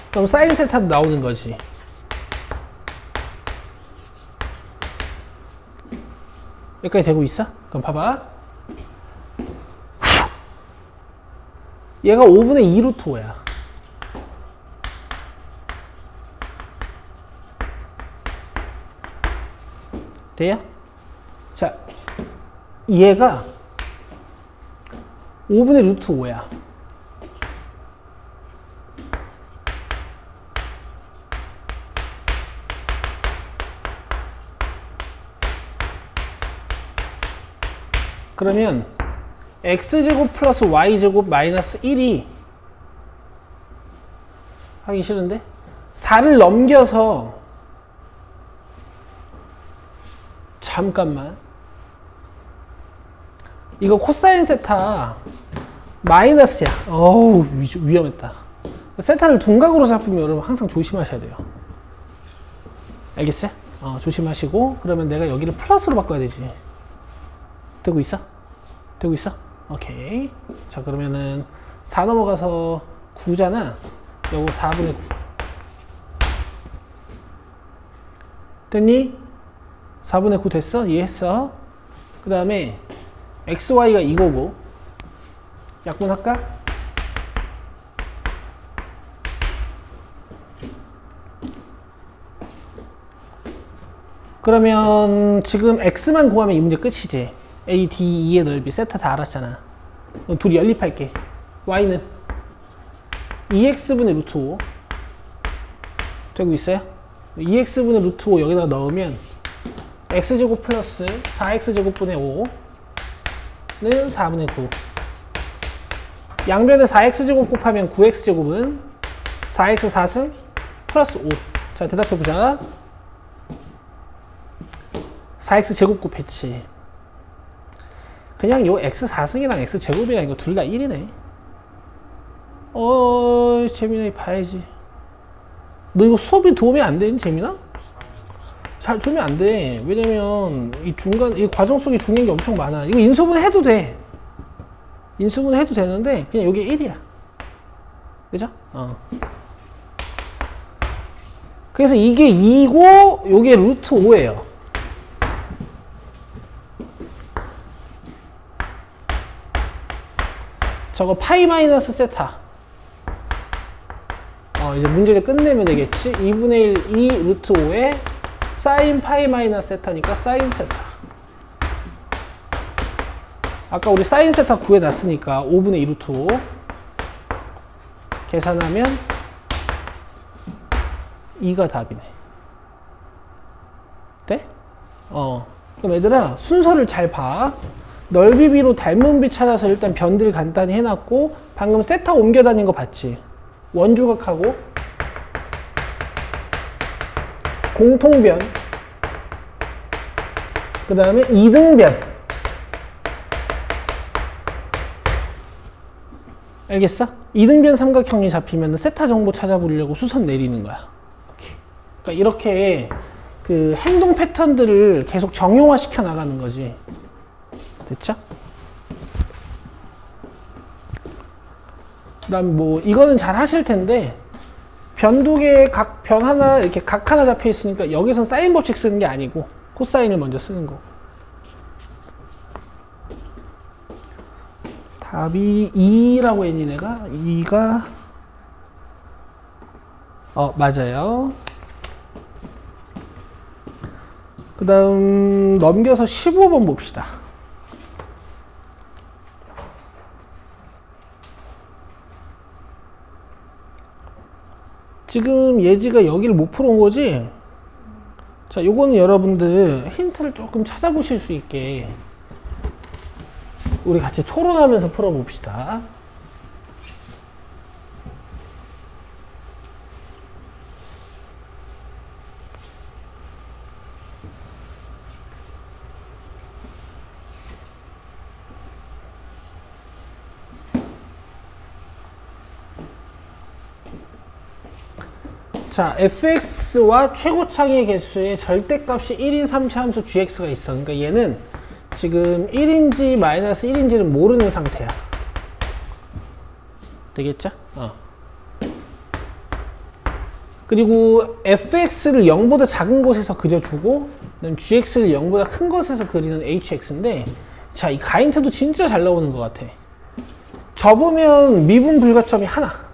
그럼 사인 세타도 나오는 거지. 여기까지 되고 있어? 그럼 봐봐. 얘가 5분의 2 루트 5야. 돼요? 자, 얘가 5분의 루트 5야. 그러면 x제곱 플러스 y제곱 마이너스 1이 하기 싫은데 4를 넘겨서 잠깐만 이거 코사인 세타 마이너스야. 어우 위험했다. 세타를 둔각으로 잡으면 여러분 항상 조심하셔야 돼요. 알겠어요? 조심하시고 그러면 내가 여기를 플러스로 바꿔야 되지. 되고 있어? 되고 있어? 오케이. 자, 그러면은 4 넘어가서 9잖아. 요거 4분의 9. 됐니? 4분의 9 됐어? 이해했어? 그 다음에 xy가 이거고 약분할까? 그러면 지금 x만 구하면 이 문제 끝이지. a, d, e의 넓이 세타 다 알았잖아. 둘이 연립할게. y는 2x분의 루트 5 되고 있어요? 2x분의 루트 5 여기다가 넣으면 x제곱 플러스 4x제곱분의 5는 4분의 9. 양변에 4x제곱 곱하면 9x제곱은 4x 4승 플러스 5. 자, 대답해보자. 4x제곱 곱했지. 그냥 요 x 4승이랑 x제곱이랑 이거 둘 다 1이네. 재민아 봐야지. 너 이거 수업이 도움이 안 되니, 재민아? 잘 도움이 안 돼. 왜냐면 이 중간 이 과정 속에 중요한 게 엄청 많아. 이거 인수분 해도 돼. 인수분 해도 되는데 그냥 여기 1이야. 그죠? 그래서 이게 2고 요게 루트 5예요. 저거 파이 마이너스 세타. 이제 문제를 끝내면 되겠지. 2분의 1 2 루트 5에 사인 파이 마이너스 세타니까 사인 세타. 아까 우리 사인 세타 구해놨으니까 5분의 2 루트 5 계산하면 2가 답이네. 돼? 그럼 얘들아 순서를 잘 봐. 넓이 비로 닮은 비 찾아서 일단 변들 간단히 해놨고, 방금 세타 옮겨 다닌 거 봤지? 원주각하고 공통변, 그 다음에 이등변. 알겠어? 이등변 삼각형이 잡히면 세타 정보 찾아보려고 수선 내리는 거야. 그러니까 이렇게 그 행동 패턴들을 계속 정형화 시켜 나가는 거지. 됐죠? 그 다음 뭐 이거는 잘 하실 텐데, 변 두 개 각 변 하나 이렇게 각 하나 잡혀 있으니까 여기선 사인 법칙 쓰는 게 아니고 코사인을 먼저 쓰는 거. 답이 2라고 했니 내가? 2가 맞아요. 그 다음 넘겨서 15번 봅시다. 지금 예지가 여기를 못 풀어온 거지? 자, 요거는 여러분들 힌트를 조금 찾아보실 수 있게 우리 같이 토론하면서 풀어봅시다. 자, fx와 최고창의 개수의 절대값이 1인 3차 함수 gx가 있어. 그러니까 얘는 지금 1인지 마이너스 1인지를 모르는 상태야. 되겠죠? 그리고 fx를 0보다 작은 곳에서 그려주고, 그다음 gx를 0보다 큰 곳에서 그리는 hx인데, 자, 이 가인트도 진짜 잘 나오는 것 같아. 접으면 미분 불가점이 하나.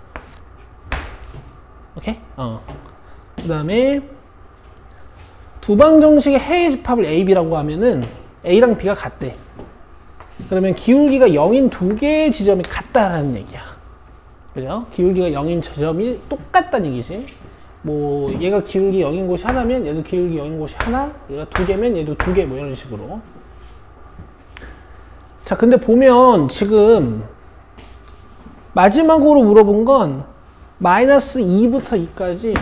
오케이? 그 다음에 두방 정식의 해의 집합을 A, B라고 하면은 A랑 B가 같대. 그러면 기울기가 0인 두 개의 지점이 같다라는 얘기야. 그죠? 기울기가 0인 지점이 똑같다는 얘기지. 뭐 얘가 기울기 0인 곳이 하나면 얘도 기울기 0인 곳이 하나, 얘가 두 개면 얘도 두 개, 뭐 이런 식으로. 자, 근데 보면 지금 마지막으로 물어본 건 마이너스 2부터 2까지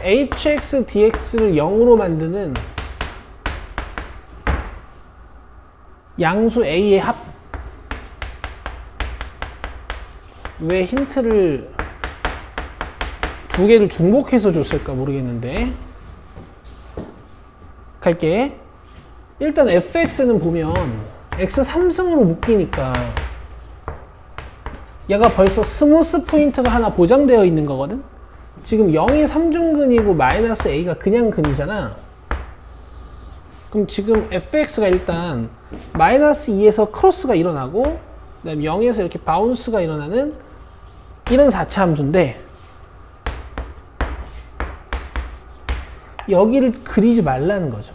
hx, dx를 0으로 만드는 양수 a의 합. 왜 힌트를 두 개를 중복해서 줬을까 모르겠는데 갈게. 일단 fx는 보면 x 3승으로 묶이니까 얘가 벌써 스무스 포인트가 하나 보장되어 있는 거거든. 지금 0이 3중근이고 마이너스 a가 그냥 근이잖아. 그럼 지금 fx가 일단 마이너스 2에서 크로스가 일어나고 그 다음에 0에서 이렇게 바운스가 일어나는 이런 4차 함수인데 여기를 그리지 말라는 거죠.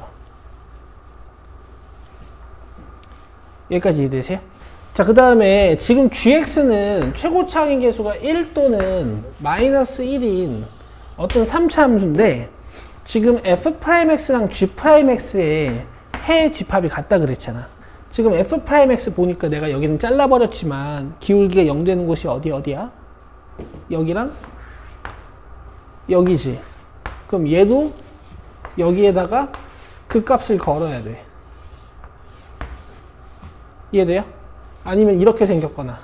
여기까지 이해되세요? 자, 그 다음에 지금 gx는 최고차항의 계수가 1 또는 마이너스 1인 어떤 3차 함수인데 지금 f'x랑 g'x의 해 집합이 같다 그랬잖아. 지금 f'x 보니까 내가 여기는 잘라버렸지만 기울기가 0 되는 곳이 어디야? 여기랑 여기지. 그럼 얘도 여기에다가 그 값을 걸어야 돼. 이해돼요? 아니면 이렇게 생겼거나.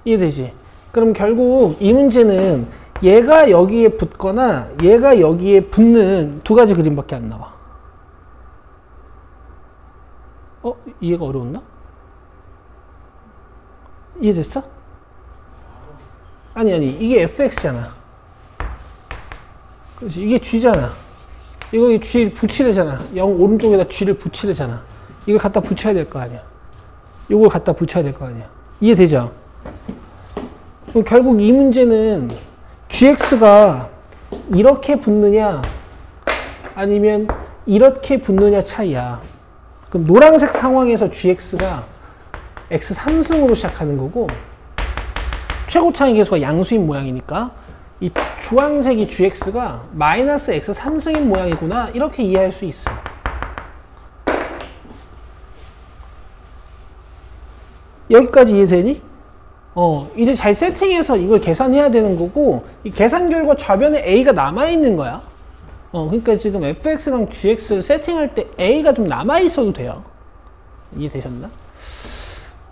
이해되지? 그럼 결국 이 문제는 얘가 여기에 붙거나 얘가 여기에 붙는 두 가지 그림밖에 안 나와. 이해가 어려웠나? 이해됐어? 아니 이게 fx잖아. 그렇지, 이게 g잖아. 이거 g 붙이래잖아. 0 오른쪽에다 g를 붙이래잖아. 이걸 갖다 붙여야 될 거 아니야. 이걸 갖다 붙여야 될 거 아니야. 이해되죠? 그럼 결국 이 문제는 gx가 이렇게 붙느냐 아니면 이렇게 붙느냐 차이야. 그럼 노란색 상황에서 gx가 x 3승으로 시작하는 거고 최고차항의 계수가 양수인 모양이니까 이 주황색이 gx가 마이너스 x 3승인 모양이구나 이렇게 이해할 수 있어. 여기까지 이해되니? 이제 잘 세팅해서 이걸 계산해야 되는 거고 이 계산 결과 좌변에 a가 남아있는 거야. 그러니까 지금 fx랑 gx를 세팅할 때 a가 좀 남아있어도 돼요. 이해되셨나?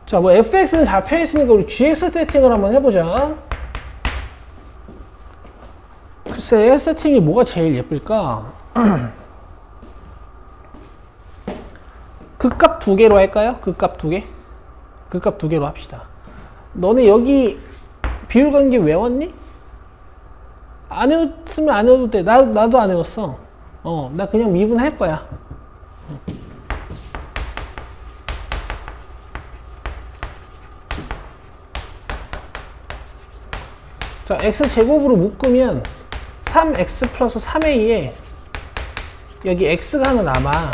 자, 뭐 fx는 잡혀있으니까 우리 gx 세팅을 한번 해보자. 글쎄 세팅이 뭐가 제일 예쁠까? 극값 두 개로 할까요? 극값 두 개? 극값 두 개로 합시다. 너네 여기 비율관계 외웠니? 안 외웠으면 안 외워도 돼. 나도 안 외웠어. 나 그냥 미분할 거야. 자, x제곱으로 묶으면 3x 플러스 3a에 여기 x가 하나 남아.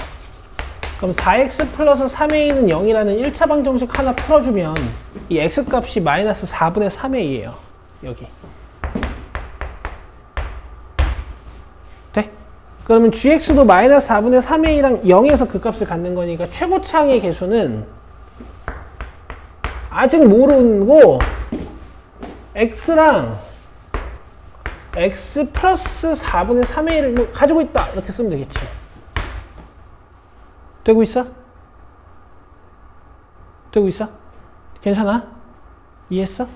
그럼 4x 플러스 3a는 0이라는 1차 방정식 하나 풀어주면 이 x값이 마이너스 4분의 3a예요. 여기. 돼? 그러면 gx도 마이너스 4분의 3a랑 0에서 그 값을 갖는 거니까 최고차항의 계수는 아직 모르고 x랑 x 플러스 4분의 3a를 가지고 있다 이렇게 쓰면 되겠지. 되고 있어? 되고 있어? 괜찮아? 이해했어?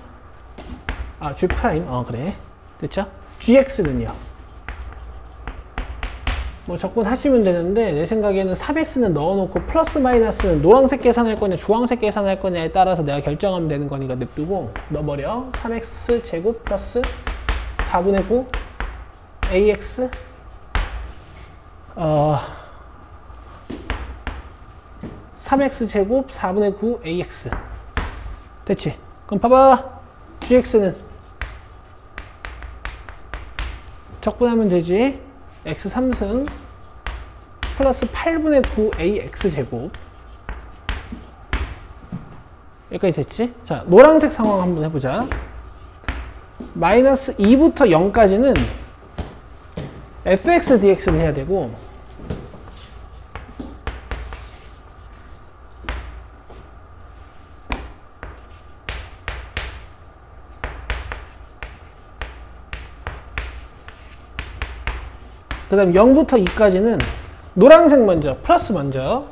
G 프라임. 그래. 됐죠? gx는요. 뭐 적분하시면 되는데 내 생각에는 3x는 넣어놓고 플러스 마이너스는 노란색 계산할 거냐 주황색 계산할 거냐에 따라서 내가 결정하면 되는 거니까 냅두고 넣어버려. 3x 제곱 플러스 4분의 9 ax 3x 제곱 4분의 9 ax 됐지? 그럼 봐봐. gx는 적분하면 되지. x 3승 플러스 8분의 9 ax 제곱 여기까지 됐지? 자, 노란색 상황 한번 해보자. 마이너스 2부터 0까지는 fx dx를 해야 되고 그 다음 0부터 2까지는 노란색 먼저 플러스 먼저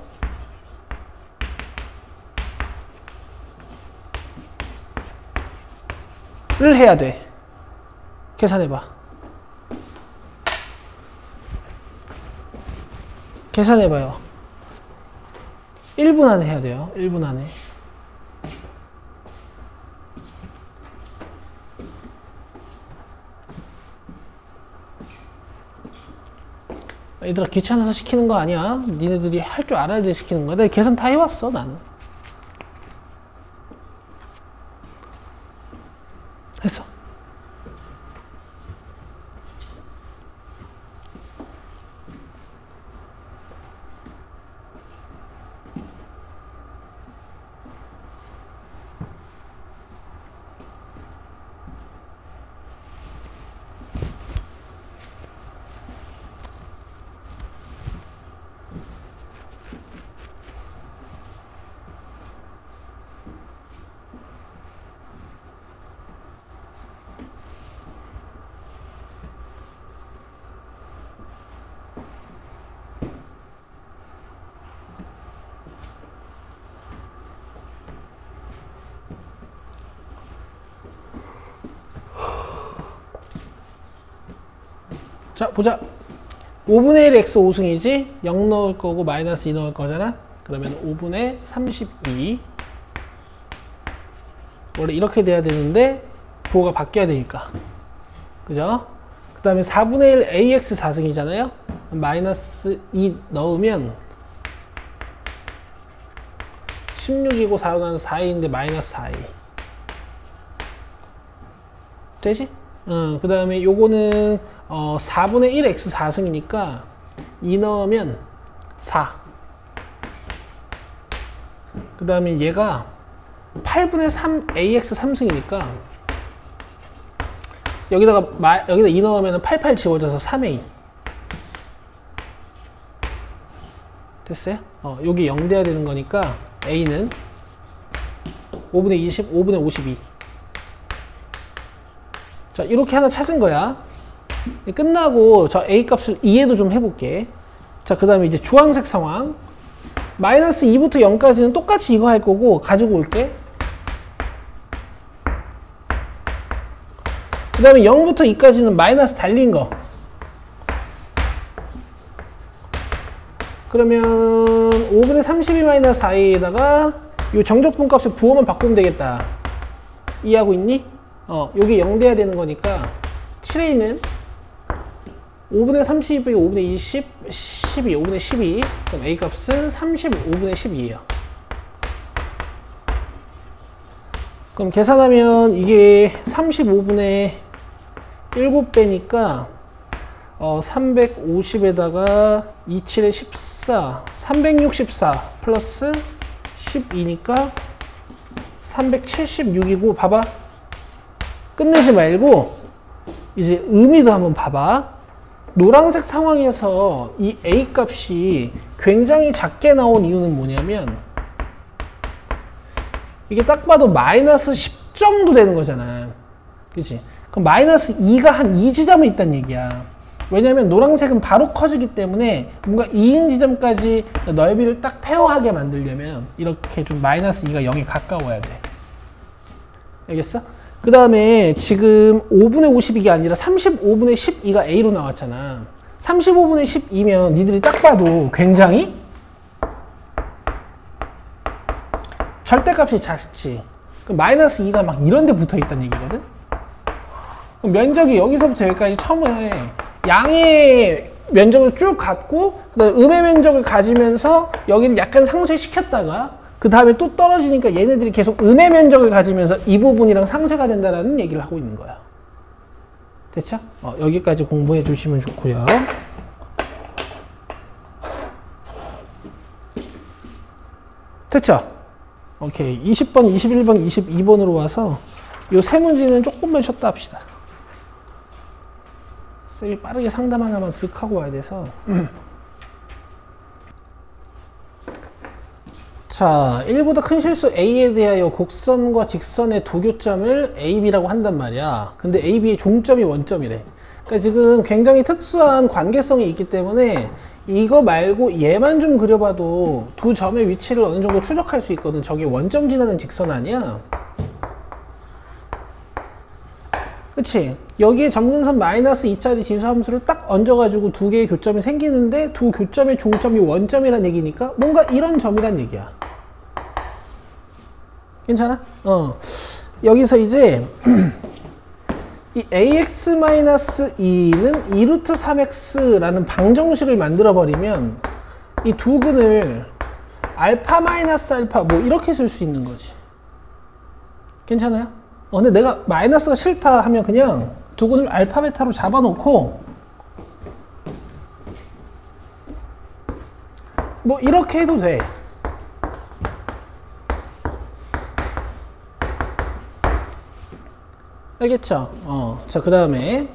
를 해야 돼. 계산해봐. 계산해봐요. 1분 안에 해야 돼요. 1분 안에. 얘들아 귀찮아서 시키는 거 아니야. 니네들이 할 줄 알아야 돼 시키는 거야. 내가 계산 다 해왔어 나는. 했어. 자 보자. 5분의 1 x 5승이지 0 넣을 거고 마이너스 2 넣을 거잖아. 그러면 5분의 32. 원래 이렇게 돼야 되는데 부호가 바뀌어야 되니까 그죠? 그 다음에 4분의 1 ax 4승이잖아요. 마이너스 2 넣으면 16이고 4로 나는 4a인데 마이너스 4a 되지? 그 다음에 요거는 4분의 1 x 4승이니까 2 넣으면 4. 그 다음에 얘가 8분의 3 ax 3승이니까 여기다 2 넣으면 88 지워져서 3a. 됐어요? 여기 0 돼야 되는 거니까 a는 5분의 20, 5분의 52. 자, 이렇게 하나 찾은 거야. 끝나고 저 a 값을 이해도 좀 해볼게. 자, 그 다음에 이제 주황색 상황. 마이너스 2부터 0까지는 똑같이 이거 할 거고 가지고 올게. 그 다음에 0부터 2까지는 마이너스 달린 거. 그러면 5분의 32 마이너스 4a에다가 이 정적분 값의 부호만 바꾸면 되겠다. 이해하고 있니? 여기 0 돼야 되는 거니까 7a는 5분의 32, 5분의 20, 12, 5분의 12. 그럼 a 값은 35분의 12예요. 그럼 계산하면 이게 35분의 7배니까 350에다가 27에 14, 364 플러스 12니까 376이고 봐봐. 끝내지 말고 이제 의미도 한번 봐봐. 노란색 상황에서 이 a 값이 굉장히 작게 나온 이유는 뭐냐면 이게 딱 봐도 마이너스 10 정도 되는 거잖아. 그치? 그럼 마이너스 2가 한 2지점에 있다는 얘기야. 왜냐면 노란색은 바로 커지기 때문에 뭔가 2인 지점까지 넓이를 딱 페어하게 만들려면 이렇게 좀 마이너스 2가 0에 가까워야 돼. 알겠어? 그 다음에 지금 5분의 52가 아니라 35분의 12가 A로 나왔잖아. 35분의 12면 니들이 딱 봐도 굉장히 절대값이 작지. 그럼 마이너스 2가 막 이런 데 붙어 있다는 얘기거든? 그럼 면적이 여기서부터 여기까지 처음에 양의 면적을 쭉 갖고 그다음에 음의 면적을 가지면서 여기는 약간 상쇄시켰다가 그 다음에 또 떨어지니까 얘네들이 계속 음의 면적을 가지면서 이 부분이랑 상쇄가 된다는 얘기를 하고 있는 거야. 됐죠? 여기까지 공부해 주시면 좋고요. 됐죠? 오케이. 20번, 21번, 22번으로 와서 이 세 문제는 조금만 쉬었다 합시다. 쌤이 빠르게 상담 하나만 쓱 하고 와야 돼서. 자, 1보다 큰 실수 A에 대하여 곡선과 직선의 두 교점을 AB라고 한단 말이야. 근데 AB의 종점이 원점이래. 그러니까 지금 굉장히 특수한 관계성이 있기 때문에 이거 말고 얘만 좀 그려봐도 두 점의 위치를 어느 정도 추적할 수 있거든. 저게 원점 지나는 직선 아니야? 그치? 여기에 점근선 마이너스 2짜리 지수함수를 딱 얹어가지고 두 개의 교점이 생기는데 두 교점의 종점이 원점이란 얘기니까 뭔가 이런 점이란 얘기야. 괜찮아? 여기서 이제 이 ax-2는 2루트 3x라는 방정식을 만들어 버리면 이 두 근을 알파 마이너스 알파 뭐 이렇게 쓸 수 있는 거지. 괜찮아요? 근데 내가 마이너스가 싫다 하면 그냥 두 근을 알파 베타로 잡아놓고 뭐 이렇게 해도 돼. 알겠죠? 자, 그 다음에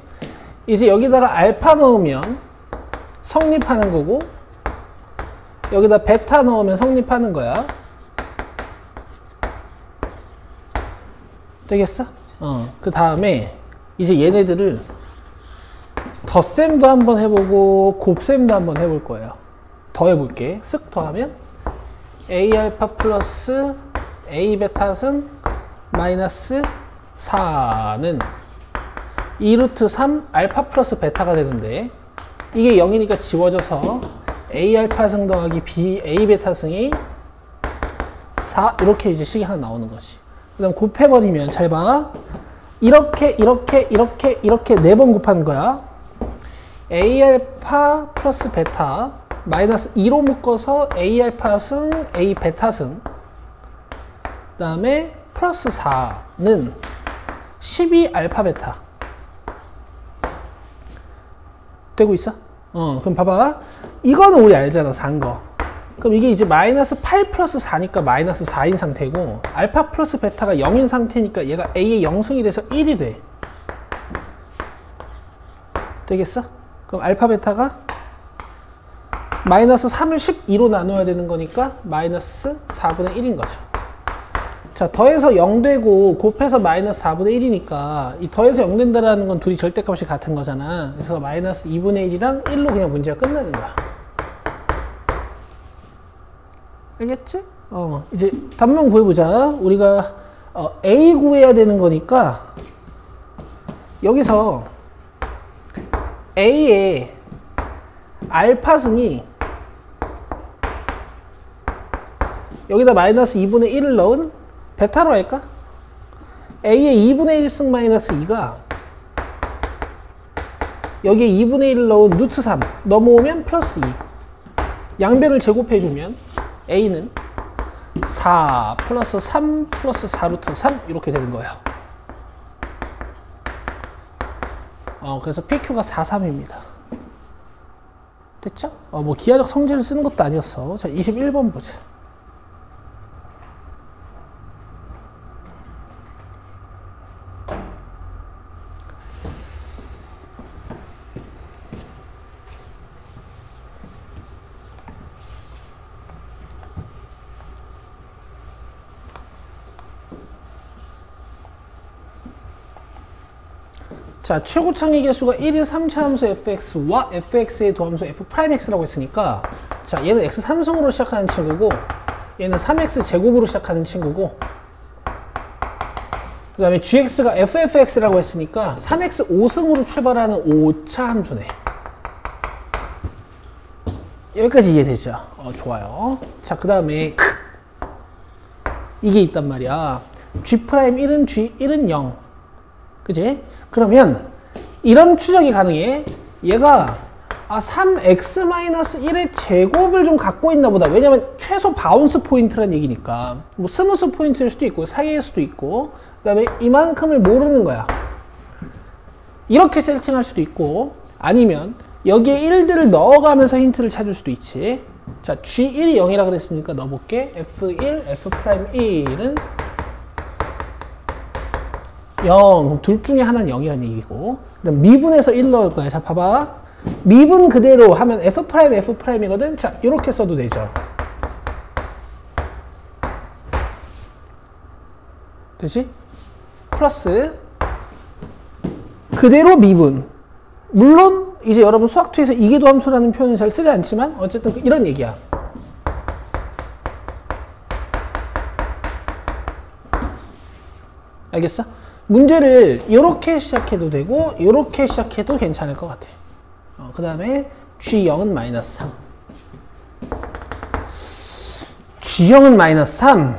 이제 여기다가 알파 넣으면 성립하는 거고 여기다 베타 넣으면 성립하는 거야. 되겠어? 그 다음에 이제 얘네들을 덧셈도 한번 해보고 곱셈도 한번 해볼 거예요. 더 해볼게. 쓱 더하면 a 알파 플러스 a 베타승 마이너스 4는 2루트 3 알파 플러스 베타가 되는데 이게 0이니까 지워져서 a 알파승 더하기 b a 베타승이 4 이렇게 이제 식이 하나 나오는 것이. 그 다음 곱해버리면 잘 봐. 이렇게 이렇게 이렇게 이렇게 4번 곱하는 거야. a 알파 플러스 베타 마이너스 2로 묶어서 a 알파승 a 베타승 그 다음에 플러스 4는 12 알파 베타 되고 있어? 그럼 봐봐. 이거는 우리 알잖아, 산 거. 그럼 이게 이제 마이너스 8 플러스 4니까 마이너스 4인 상태고 알파 플러스 베타가 0인 상태니까 얘가 a의 0승이 돼서 1이 돼. 되겠어? 그럼 알파 베타가 마이너스 3을 12로 나눠야 되는 거니까 마이너스 4분의 1인 거죠. 자, 더해서 0 되고 곱해서 마이너스 4분의 1이니까 이 더해서 0 된다라는 건 둘이 절대값이 같은 거잖아. 그래서 마이너스 2분의 1이랑 1로 그냥 문제가 끝나는 거야. 알겠지? 이제 답만 구해보자. 우리가 A 구해야 되는 거니까 여기서 A의 알파승이 여기다 마이너스 2분의 1을 넣은 베타로 할까? A의 2분의 1승 마이너스 2가 여기에 2분의 1을 넣은 루트 3 넘어오면 플러스 2 양변을 제곱해주면 A는 4 플러스 3 플러스 4 루트 3 이렇게 되는 거예요. 그래서 PQ가 4, 3입니다. 됐죠? 뭐 기하적 성질을 쓰는 것도 아니었어. 자, 21번 보자. 자, 최고창의 개수가 1인 3차 함수 fx와 fx의 도함수 f'x라고 했으니까 자, 얘는 x 3승으로 시작하는 친구고 얘는 3x 제곱으로 시작하는 친구고 그 다음에 gx가 ffx라고 했으니까 3x 5승으로 출발하는 5차 함수네. 여기까지 이해되죠? 좋아요. 자, 그 다음에 이게 있단 말이야. g'1은 g, 1은 0. 그지? 그러면 이런 추정이 가능해. 얘가 3x-1의 제곱을 좀 갖고 있나 보다. 왜냐면 최소 바운스 포인트란 얘기니까. 뭐 스무스 포인트일 수도 있고 사이일 수도 있고 그 다음에 이만큼을 모르는 거야. 이렇게 세팅할 수도 있고 아니면 여기에 1들을 넣어가면서 힌트를 찾을 수도 있지. 자, G1이 0이라 그랬으니까 넣어볼게. F1, F'1은 0. 둘 중에 하나는 0이라는 얘기고. 그다음 미분해서 1 넣을 거야. 자, 봐봐. 미분 그대로 하면 F'F'이거든. 자, 이렇게 써도 되죠. 되지? 플러스 그대로 미분. 물론 이제 여러분 수학투에서 이계도함수라는 표현은 잘 쓰지 않지만 어쨌든 이런 얘기야. 알겠어? 문제를 이렇게 시작해도 되고 이렇게 시작해도 괜찮을 것 같아. 그 다음에 G0은 마이너스 3. G0은 마이너스 3.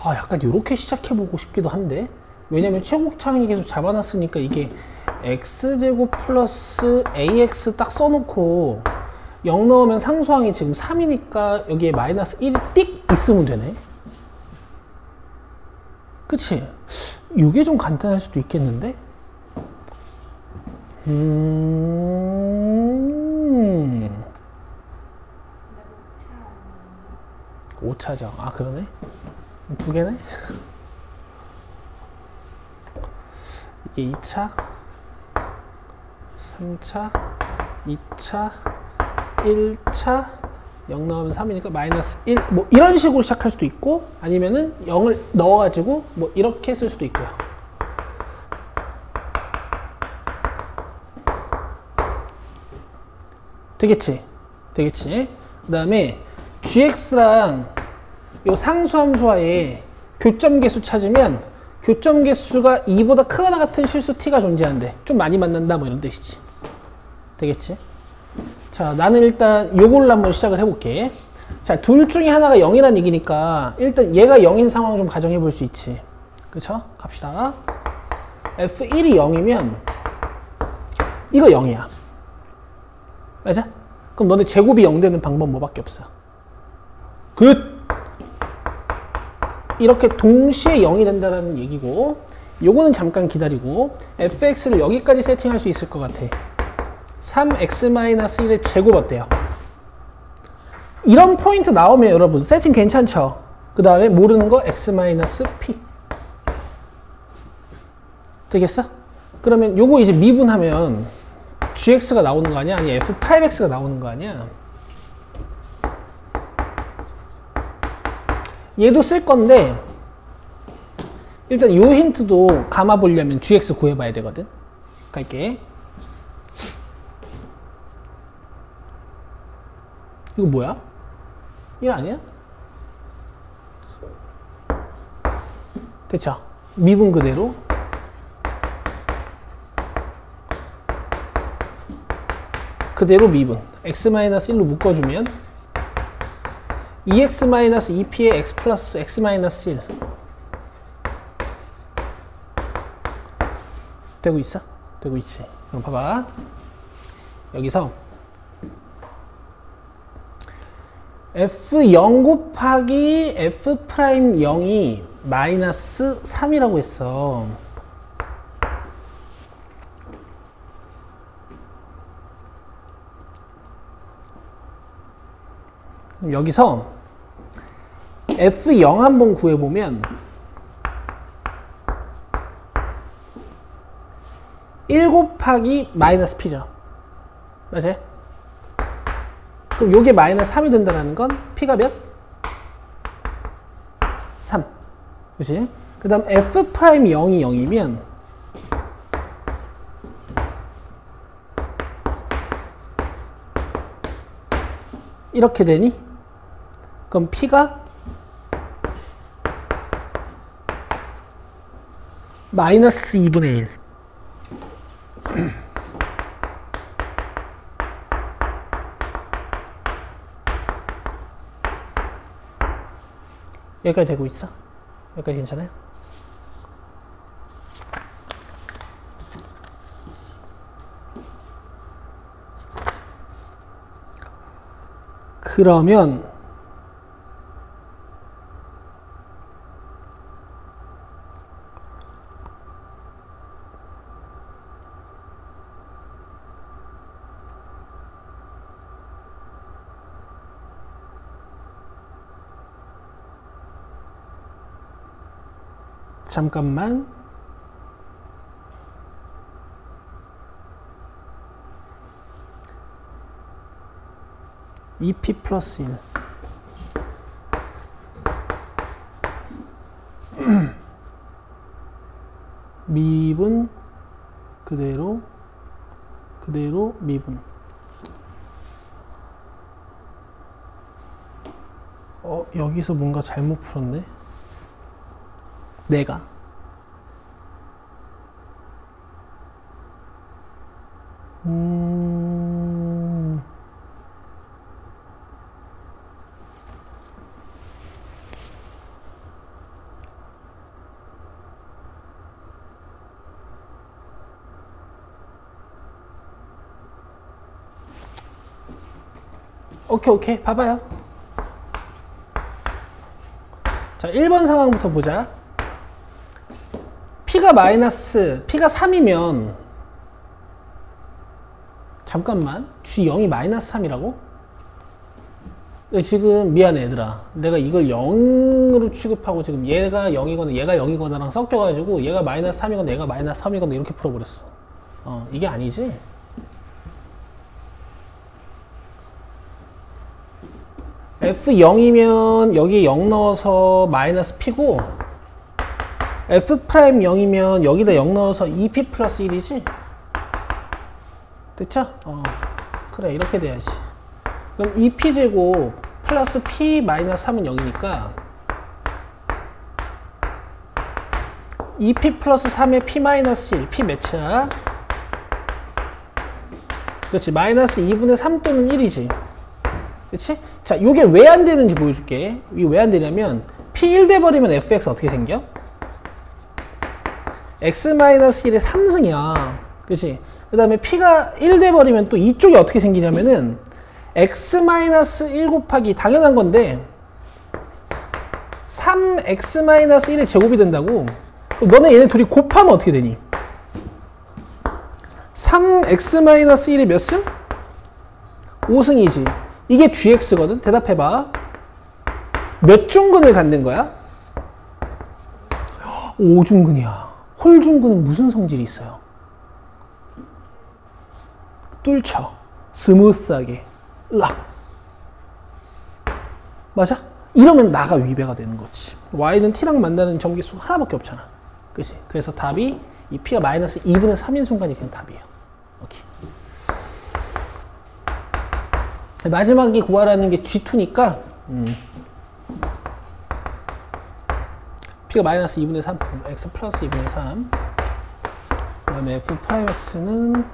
약간 이렇게 시작해보고 싶기도 한데, 왜냐면 최고창의 계속 잡아놨으니까 이게 x제곱 플러스 ax 딱 써놓고 0 넣으면 상수항이 지금 3이니까 여기에 마이너스 1이 띡 있으면 되네. 그치? 이게 좀 간단할 수도 있겠는데? 오차죠. 아, 그러네? 두 개네? 이게 2차, 3차, 2차, 1차, 0 넣으면 3이니까 마이너스 1, 뭐 이런 식으로 시작할 수도 있고, 아니면은 0을 넣어가지고 뭐 이렇게 쓸 수도 있고요. 되겠지? 되겠지? 그 다음에 gx랑 요 상수함수와의 교점계수 찾으면 교점계수가 2보다 크거나 같은 실수 t가 존재한대. 좀 많이 만난다 뭐 이런 뜻이지. 되겠지? 자, 나는 일단 요걸로 한번 시작을 해볼게. 자, 둘 중에 하나가 0이란 얘기니까 일단 얘가 0인 상황 좀 가정해 볼 수 있지. 그쵸? 갑시다. f1이 0이면 이거 0이야. 맞아? 그럼 너네 제곱이 0 되는 방법 뭐밖에 없어? 굿! 이렇게 동시에 0이 된다는 얘기고, 요거는 잠깐 기다리고 fx를 여기까지 세팅할 수 있을 것 같아. 3x-1의 제곱 어때요? 이런 포인트 나오면 여러분 세팅 괜찮죠? 그 다음에 모르는 거 x-p 되겠어? 그러면 요거 이제 미분하면 gx가 나오는 거 아니야? 아니 f'(x가) 나오는 거 아니야? 얘도 쓸 건데 일단 요 힌트도 감아 보려면 gx 구해봐야 되거든. 갈게. 이거 뭐야? 1 아니야? 됐죠? 미분 그대로 미분 x-1로 묶어주면 2x-2p의 x 플러스 x-1 되고 있어? 되고 있지. 그럼 봐봐. 여기서 f0 곱하기 f'0이 마이너스 3이라고 했어. 여기서 f0 한번 구해보면 1 곱하기 마이너스 p죠. 맞아요? 그럼 요게 마이너스 3이 된다는 건 p가 몇? 3. 그치? 그 다음 f'0이 0이면 이렇게 되니? 그럼 p가 마이너스 2분의 1. 여기까지 되고 있어? 여기까지 괜찮아요? 그러면 잠깐만. EP 플러스 1 미분 그대로 미분. 여기서 뭔가 잘못 풀었네. 내가 오케이. 봐봐요. 자, 1번 상황부터 보자. P가 3이면, 잠깐만, G0이 -3이라고? 지금 미안해 얘들아, 내가 이걸 0으로 취급하고 지금 얘가 0이거나 얘가 0이거나랑 섞여가지고 얘가 -3이거나 얘가 -3이거나 이렇게 풀어버렸어. 이게 아니지? F0이면 여기 0 넣어서 -P고, F'0이면 여기다 0 넣어서 2P 플러스 1이지? 됐죠? 그래, 이렇게 돼야지. 그럼 2P제곱 플러스 P -3은 0이니까 2P 플러스 3에 P -1, P 몇이야? 그렇지, -2분의 3 또는 1이지. 그렇지? 자, 요게 왜 안 되는지 보여줄게. 이게 왜 안 되냐면 P 1 돼버리면 fx 어떻게 생겨? x-1의 3승이야. 그렇지? 그 다음에 P가 1 돼버리면 또 이쪽이 어떻게 생기냐면은 x-1 곱하기, 당연한 건데 3x-1의 제곱이 된다고. 그럼 너네 얘네 둘이 곱하면 어떻게 되니? 3x-1이 몇 승? 5승이지. 이게 gx거든? 대답해봐. 몇 중근을 갖는 거야? 5중근이야. 홀중근은 무슨 성질이 있어요? 뚫쳐. 스무스하게. 으악. 맞아? 이러면 나가 위배가 되는 거지. y는 t랑 만나는 정계수가 하나밖에 없잖아. 그치? 그래서 답이 이 p가 -2분의 3인 순간이 그냥 답이에요. 오케이. 마지막에 구하라는 게 G2니까 P가 -2분의 3, X 플러스 2분의 3. 그 다음에 F'X는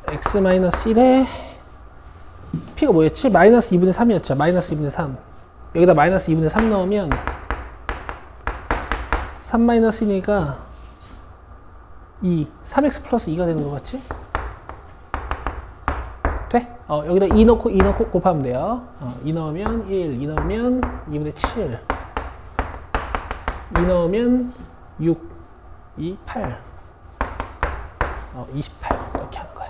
X-1에 P가 뭐였지? -2분의 3이었죠. -2분의 3. 여기다 -2분의 3 넣으면 3-1이니까 2, 3X 플러스 2가 되는 것 같지? 돼? 여기다 2 넣고 곱하면 돼요. 2 넣으면 1, 2 넣으면 2분의 7, 2 넣으면 6, 2, 8, 28 이렇게 하는 거야.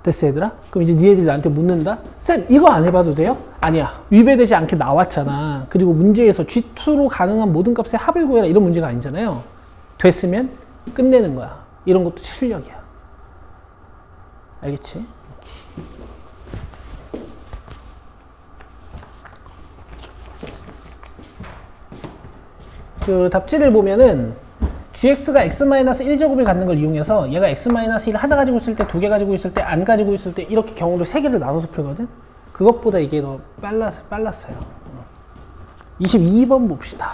됐어 얘들아? 그럼 이제 니네들이 나한테 묻는다? 쌤 이거 안 해봐도 돼요? 아니야. 위배되지 않게 나왔잖아. 그리고 문제에서 G2로 가능한 모든 값의 합을 구해라 이런 문제가 아니잖아요. 됐으면 끝내는 거야. 이런 것도 실력이야. 알겠지? 그 답지를 보면은 gx가 x-1제곱을 갖는 걸 이용해서 얘가 x-1 하나 가지고 있을 때, 두 개 가지고 있을 때, 안 가지고 있을 때 이렇게 경우를 세 개를 나눠서 풀거든? 그것보다 이게 더 빨랐어요. 22번 봅시다.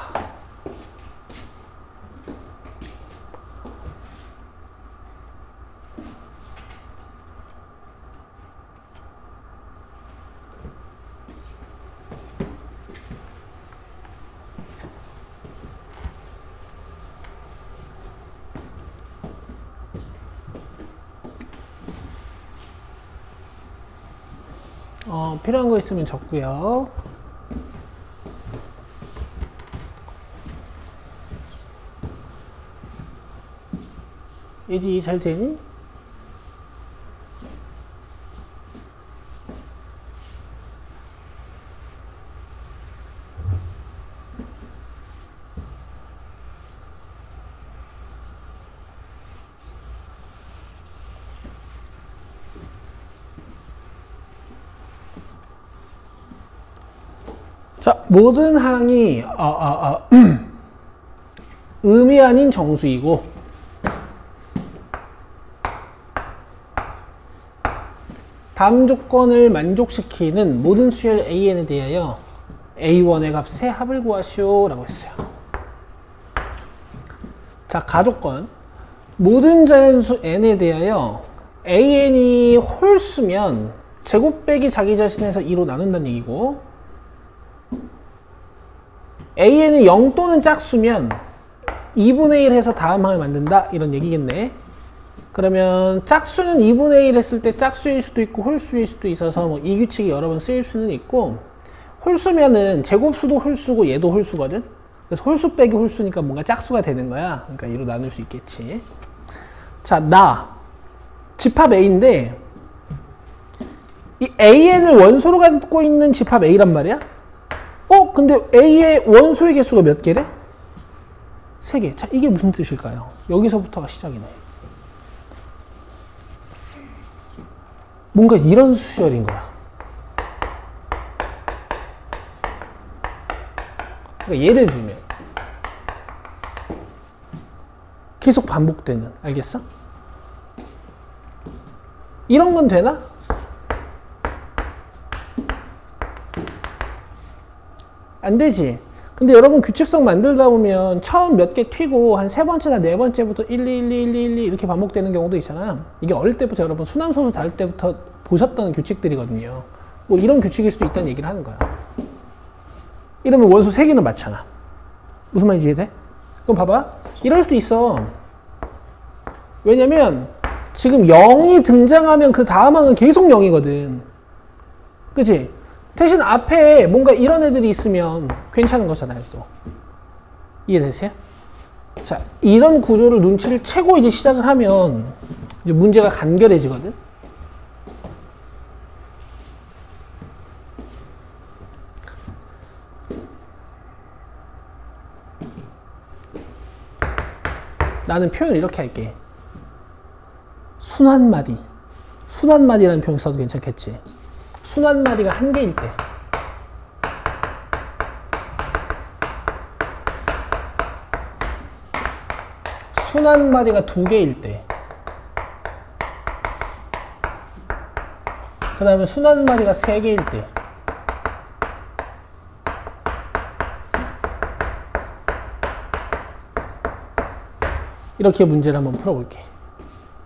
필요한 거 있으면 적고요. 예지 잘 되니? 자, 모든 항이 음이 아닌 정수이고 다음 조건을 만족시키는 모든 수열 AN에 대하여 A1의 값의 합을 구하시오 라고 했어요. 자, 가조건 모든 자연수 N에 대하여 AN이 홀수면 제곱 빼기 자기 자신에서 2로 나눈다는 얘기고 AN이 0 또는 짝수면 2분의 1 해서 다음 항을 만든다 이런 얘기겠네. 그러면 짝수는 2분의 1 했을 때 짝수일 수도 있고 홀수일 수도 있어서 뭐 이 규칙이 여러 번 쓰일 수는 있고, 홀수면은 제곱수도 홀수고 얘도 홀수거든. 그래서 홀수 빼기 홀수니까 뭔가 짝수가 되는 거야. 그러니까 2로 나눌 수 있겠지. 자, 집합 A인데 이 AN을 원소로 갖고 있는 집합 A란 말이야. 근데 A의 원소의 개수가 몇 개래? 3개. 자, 이게 무슨 뜻일까요? 여기서부터가 시작이네. 뭔가 이런 수열인 거야. 그러니까 예를 들면 계속 반복되는, 알겠어? 이런 건 되나? 안 되지. 근데 여러분 규칙성 만들다 보면 처음 몇 개 튀고 한 3번째나 4번째부터 1, 2, 1, 2, 1, 2, 1, 2 이렇게 반복되는 경우도 있잖아. 이게 어릴 때부터 여러분 순환소수 다룰 때부터 보셨던 규칙들이거든요. 뭐 이런 규칙일 수도 있다는 얘기를 하는 거야. 이러면 원소 3개는 맞잖아. 무슨 말인지 이해돼? 그럼 봐봐. 이럴 수도 있어. 왜냐면 지금 0이 등장하면 그 다음 항은 계속 0이거든. 그치? 대신 앞에 뭔가 이런 애들이 있으면 괜찮은 거잖아요, 또. 이해되세요? 자, 이런 구조를 눈치를 채고 이제 시작을 하면 이제 문제가 간결해지거든? 나는 표현을 이렇게 할게. 순환마디. 순환마디라는 표현 써도 괜찮겠지? 순환마디가 1개일 때. 순환마디가 2개일 때. 그 다음에 순환마디가 3개일 때. 이렇게 문제를 한번 풀어볼게.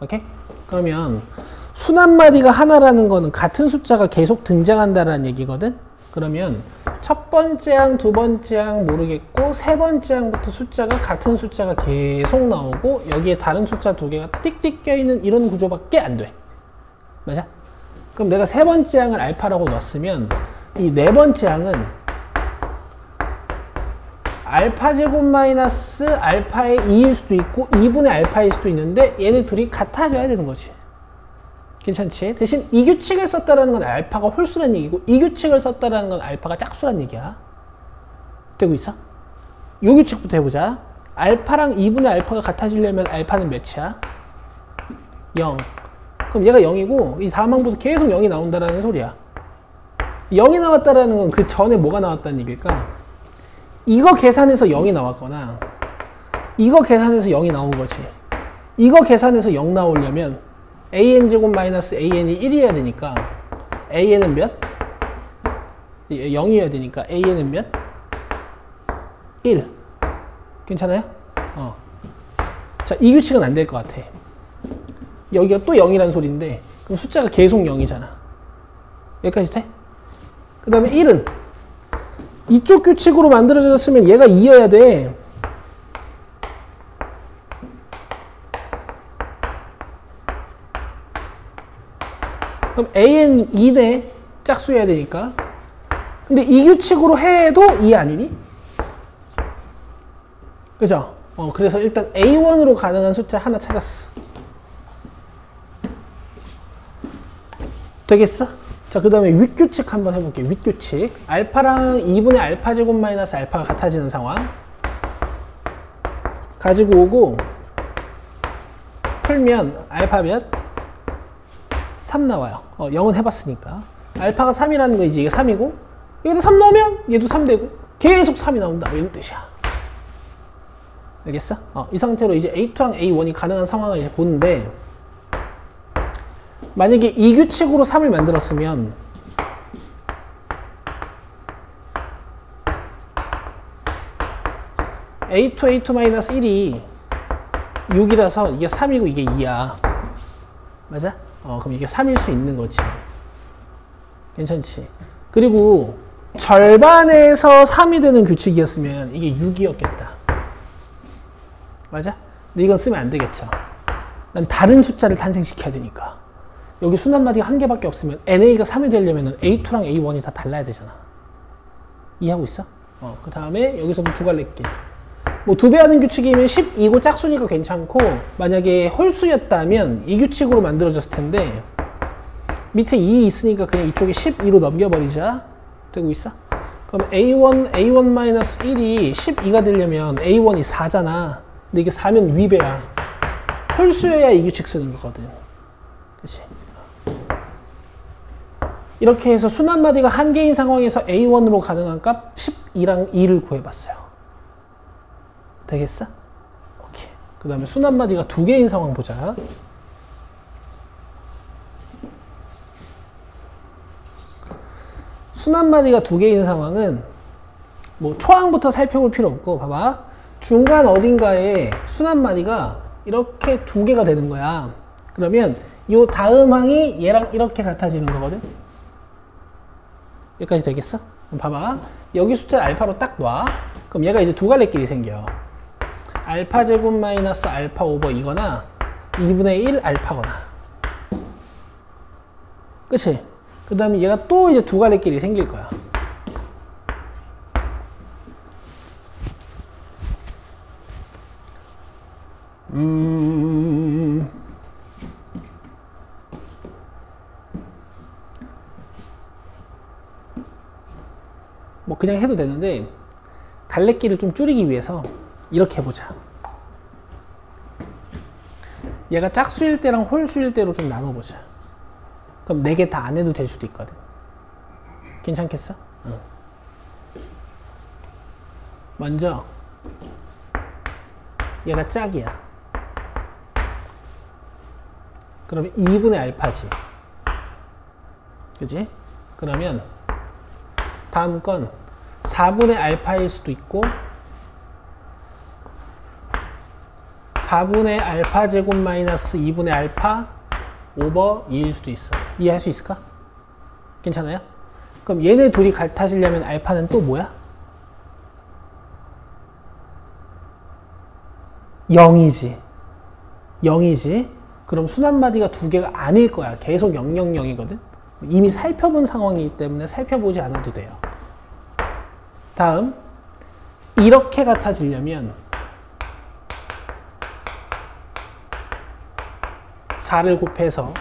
오케이? 그러면 순환마디가 하나라는 거는 같은 숫자가 계속 등장한다라는 얘기거든? 그러면 첫 번째 항, 두 번째 항 모르겠고 세 번째 항부터 숫자가 같은 숫자가 계속 나오고 여기에 다른 숫자 2개가 띡띡 껴있는 이런 구조밖에 안 돼. 맞아? 그럼 내가 세 번째 항을 알파라고 놨으면 이 네 번째 항은 알파 제곱 마이너스 알파의 2일 수도 있고 2분의 알파일 수도 있는데 얘네 둘이 같아져야 되는 거지. 괜찮지? 대신 이 규칙을 썼다라는 건 알파가 홀수란 얘기고 이 규칙을 썼다라는 건 알파가 짝수란 얘기야. 되고 있어? 이 규칙부터 해보자. 알파랑 2분의 알파가 같아지려면 알파는 몇이야? 0. 그럼 얘가 0이고 이 다음 항부터 계속 0이 나온다라는 소리야. 0이 나왔다라는 건 그 전에 뭐가 나왔다는 얘기일까? 이거 계산해서 0이 나왔거나 이거 계산해서 0이 나온 거지. 이거 계산해서 0 나오려면 an제곱 마이너스 an이 1이어야 되니까 an은 몇? 0이어야 되니까 an은 몇? 1. 괜찮아요? 자, 이 규칙은 안 될 것 같아. 여기가 또 0이란 소리인데 그럼 숫자가 계속 0이잖아. 여기까지 돼? 그 다음에 1은 이쪽 규칙으로 만들어졌으면 얘가 2여야 돼. 그럼 an 2네. 짝수여야 되니까. 근데 이 규칙으로 해도 2 아니니? 그죠? 그래서 일단 a1으로 가능한 숫자 하나 찾았어. 되겠어? 자, 그 다음에 윗규칙 한번 해볼게요. 윗규칙. 알파랑 2분의 알파 제곱 마이너스 알파가 같아지는 상황. 가지고 오고, 풀면 알파 몇? 3 나와요. 0은 해봤으니까. 알파가 3이라는 거 이제 이게 3이고, 여기다 3 넣으면 얘도 3 되고, 계속 3이 나온다. 이런 뜻이야. 알겠어? 이 상태로 이제 A2랑 A1이 가능한 상황을 이제 보는데, 만약에 이 규칙으로 3을 만들었으면 A2, A2-1이 6이라서 이게 3이고 이게 2야. 맞아? 그럼 이게 3일 수 있는 거지. 괜찮지? 그리고 절반에서 3이 되는 규칙이었으면 이게 6이었겠다. 맞아? 근데 이건 쓰면 안 되겠죠. 난 다른 숫자를 탄생시켜야 되니까. 여기 순환마디가 한 개밖에 없으면 NA가 3이 되려면 A2랑 A1이 다 달라야 되잖아. 이해하고 있어? 그 다음에 여기서 뭐 두 갈래끼리. 뭐 2배 하는 규칙이면 12고 짝수니까 괜찮고, 만약에 홀수였다면 이 규칙으로 만들어졌을 텐데, 밑에 2 있으니까 그냥 이쪽에 12로 넘겨버리자. 되고 있어? 그럼 A1-1이 12가 되려면 A1이 4잖아. 근데 이게 4면 위배야. 홀수여야 이 규칙 쓰는 거거든. 그치? 이렇게 해서 순환마디가 한 개인 상황에서 A1으로 가능한 값 12랑 2를 구해봤어요. 되겠어? 오케이. 그 다음에 순환마디가 두 개인 상황 보자. 순환마디가 두 개인 상황은 뭐 초항부터 살펴볼 필요 없고, 봐봐. 중간 어딘가에 순환마디가 이렇게 두 개가 되는 거야. 그러면 요 다음 항이 얘랑 이렇게 같아지는 거거든. 여기까지 되겠어? 그럼 봐봐. 여기 숫자를 알파로 딱 놔. 그럼 얘가 이제 두 갈래끼리 생겨. 알파 제곱 마이너스 알파 오버 이거나 2분의 1 알파거나. 그치? 그 다음에 얘가 또 이제 두 갈래끼리 생길 거야. 뭐 그냥 해도 되는데, 갈래끼를 좀 줄이기 위해서 이렇게 해보자. 얘가 짝수일 때랑 홀수일 때로 좀 나눠보자. 그럼 4개 다 안 해도 될 수도 있거든. 괜찮겠어? 응. 먼저 얘가 짝이야. 그러면 2분의 알파지. 그지? 그러면 다음 건 4분의 알파일 수도 있고, 4분의 알파 제곱 마이너스 2분의 알파 오버 2일 수도 있어. 이해할 수 있을까? 괜찮아요? 그럼 얘네 둘이 같아지려면 알파는 또 뭐야? 0이지. 0이지. 그럼 순환마디가 두 개가 아닐 거야. 계속 000이거든. 이미 살펴본 상황이기 때문에 살펴보지 않아도 돼요. 다음, 이렇게 같아지려면 4를 곱해서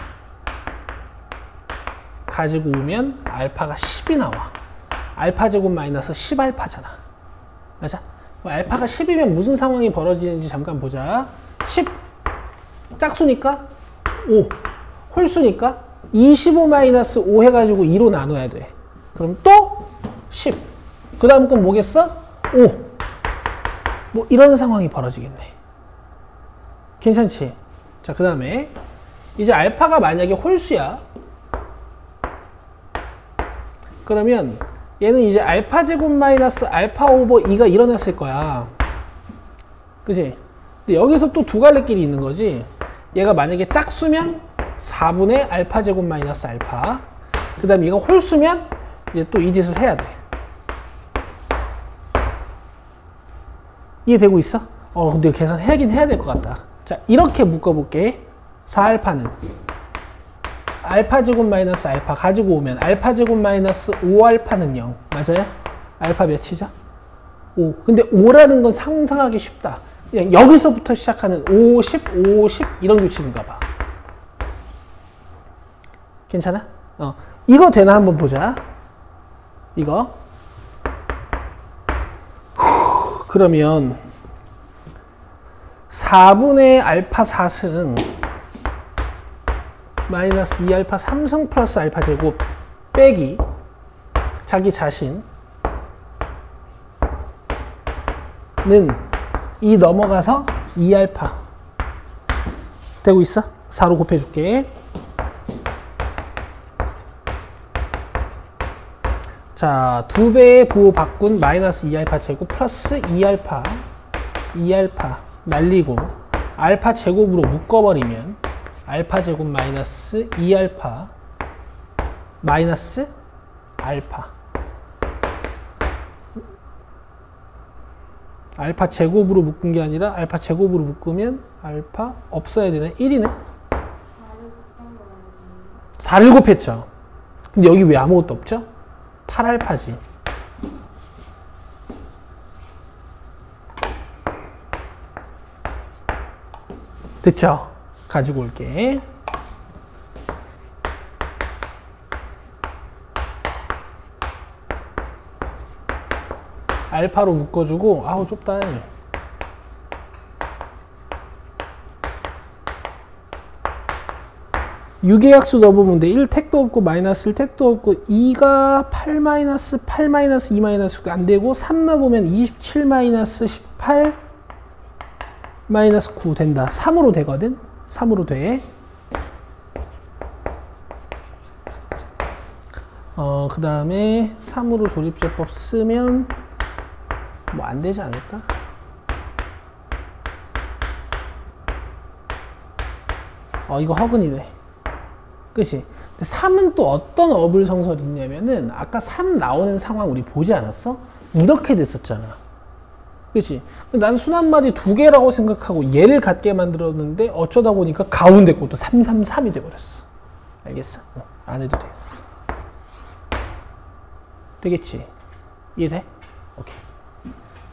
가지고 오면 알파가 10이 나와. 알파 제곱 마이너스 10알파잖아. 맞아? 알파가 10이면 무슨 상황이 벌어지는지 잠깐 보자. 10 짝수니까 5 홀수니까 25 마이너스 5 해가지고 2로 나눠야 돼. 그럼 또 10. 그 다음 건 뭐겠어? 5. 뭐 이런 상황이 벌어지겠네. 괜찮지? 자, 그 다음에 이제 알파가 만약에 홀수야. 그러면 얘는 이제 알파 제곱 마이너스 알파 오버 2가 일어났을 거야. 그치? 근데 여기서 또 두 갈래끼리 있는 거지. 얘가 만약에 짝수면 4분의 알파 제곱 마이너스 알파. 그 다음에 이거 홀수면 이제 또 이 짓을 해야 돼. 이해되고 있어? 근데 계산하긴 해야 될 것 같다. 자, 이렇게 묶어볼게. 4알파는 알파 제곱 마이너스 알파 가지고 오면 알파 제곱 마이너스 5알파는 0. 맞아요? 알파 몇이죠? 5. 근데 5라는 건 상상하기 쉽다. 그냥 여기서부터 시작하는 5, 10, 5, 10 이런 규칙인가 봐. 괜찮아? 이거 되나 한번 보자. 이거. 그러면 4분의 알파 4승 마이너스 2알파 3승 플러스 알파 제곱 빼기 자기 자신은 이 넘어가서 2알파 되고 있어? 4로 곱해줄게. 자, 2배의 부호 바꾼 마이너스 2알파 제곱 플러스 2알파 날리고 알파 제곱으로 묶어버리면 알파 제곱 마이너스 2알파 마이너스 알파 알파 제곱으로 묶은 게 아니라 알파 제곱으로 묶으면 알파 없어야 되네. 1이네. 4를 곱했죠. 근데 여기 왜 아무것도 없죠? 8알파지. 됐죠? 가지고 올게. 알파로 묶어주고, 아우 좁다. 6의 약수 넣어보면 돼. 1 택도 없고 마이너스 1 택도 없고 2가 8 마이너스 8 마이너스 2 마이너스 안 되고 3 넣어보면 27 마이너스 18 마이너스 9 된다. 3으로 되거든. 3으로 돼. 그 다음에 3으로 조립제법 쓰면 뭐 안 되지 않을까? 이거 허근이네. 그치? 3은 또 어떤 어불 성설이 있냐면은 아까 3 나오는 상황 우리 보지 않았어? 이렇게 됐었잖아. 그치? 난 순한마디 2개라고 생각하고 얘를 같게 만들었는데 어쩌다 보니까 가운데 것도 333이 돼버렸어. 알겠어? 안 해도 돼. 되겠지? 이해돼? 오케이.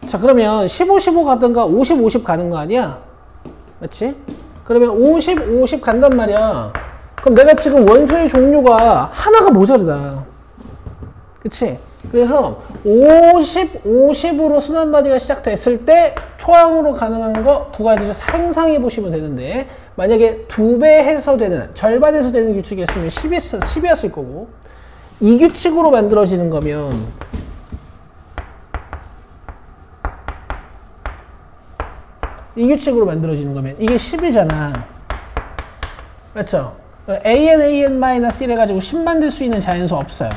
자, 그러면 15, 15 가든가 50, 50 가는 거 아니야? 맞지? 그러면 50, 50 간단 말이야. 그럼 내가 지금 원소의 종류가 하나가 모자르다. 그치? 그래서 50, 50으로 순환마디가 시작됐을 때 초항으로 가능한 거 두 가지를 상상해 보시면 되는데, 만약에 2배 해서 되는, 절반해서 되는 규칙이었으면 10이었을 거고, 이 규칙으로 만들어지는 거면 이 규칙으로 만들어지는 거면 이게 10이잖아. 맞죠? an-1 해가지고 10 만들 수 있는 자연수 없어요.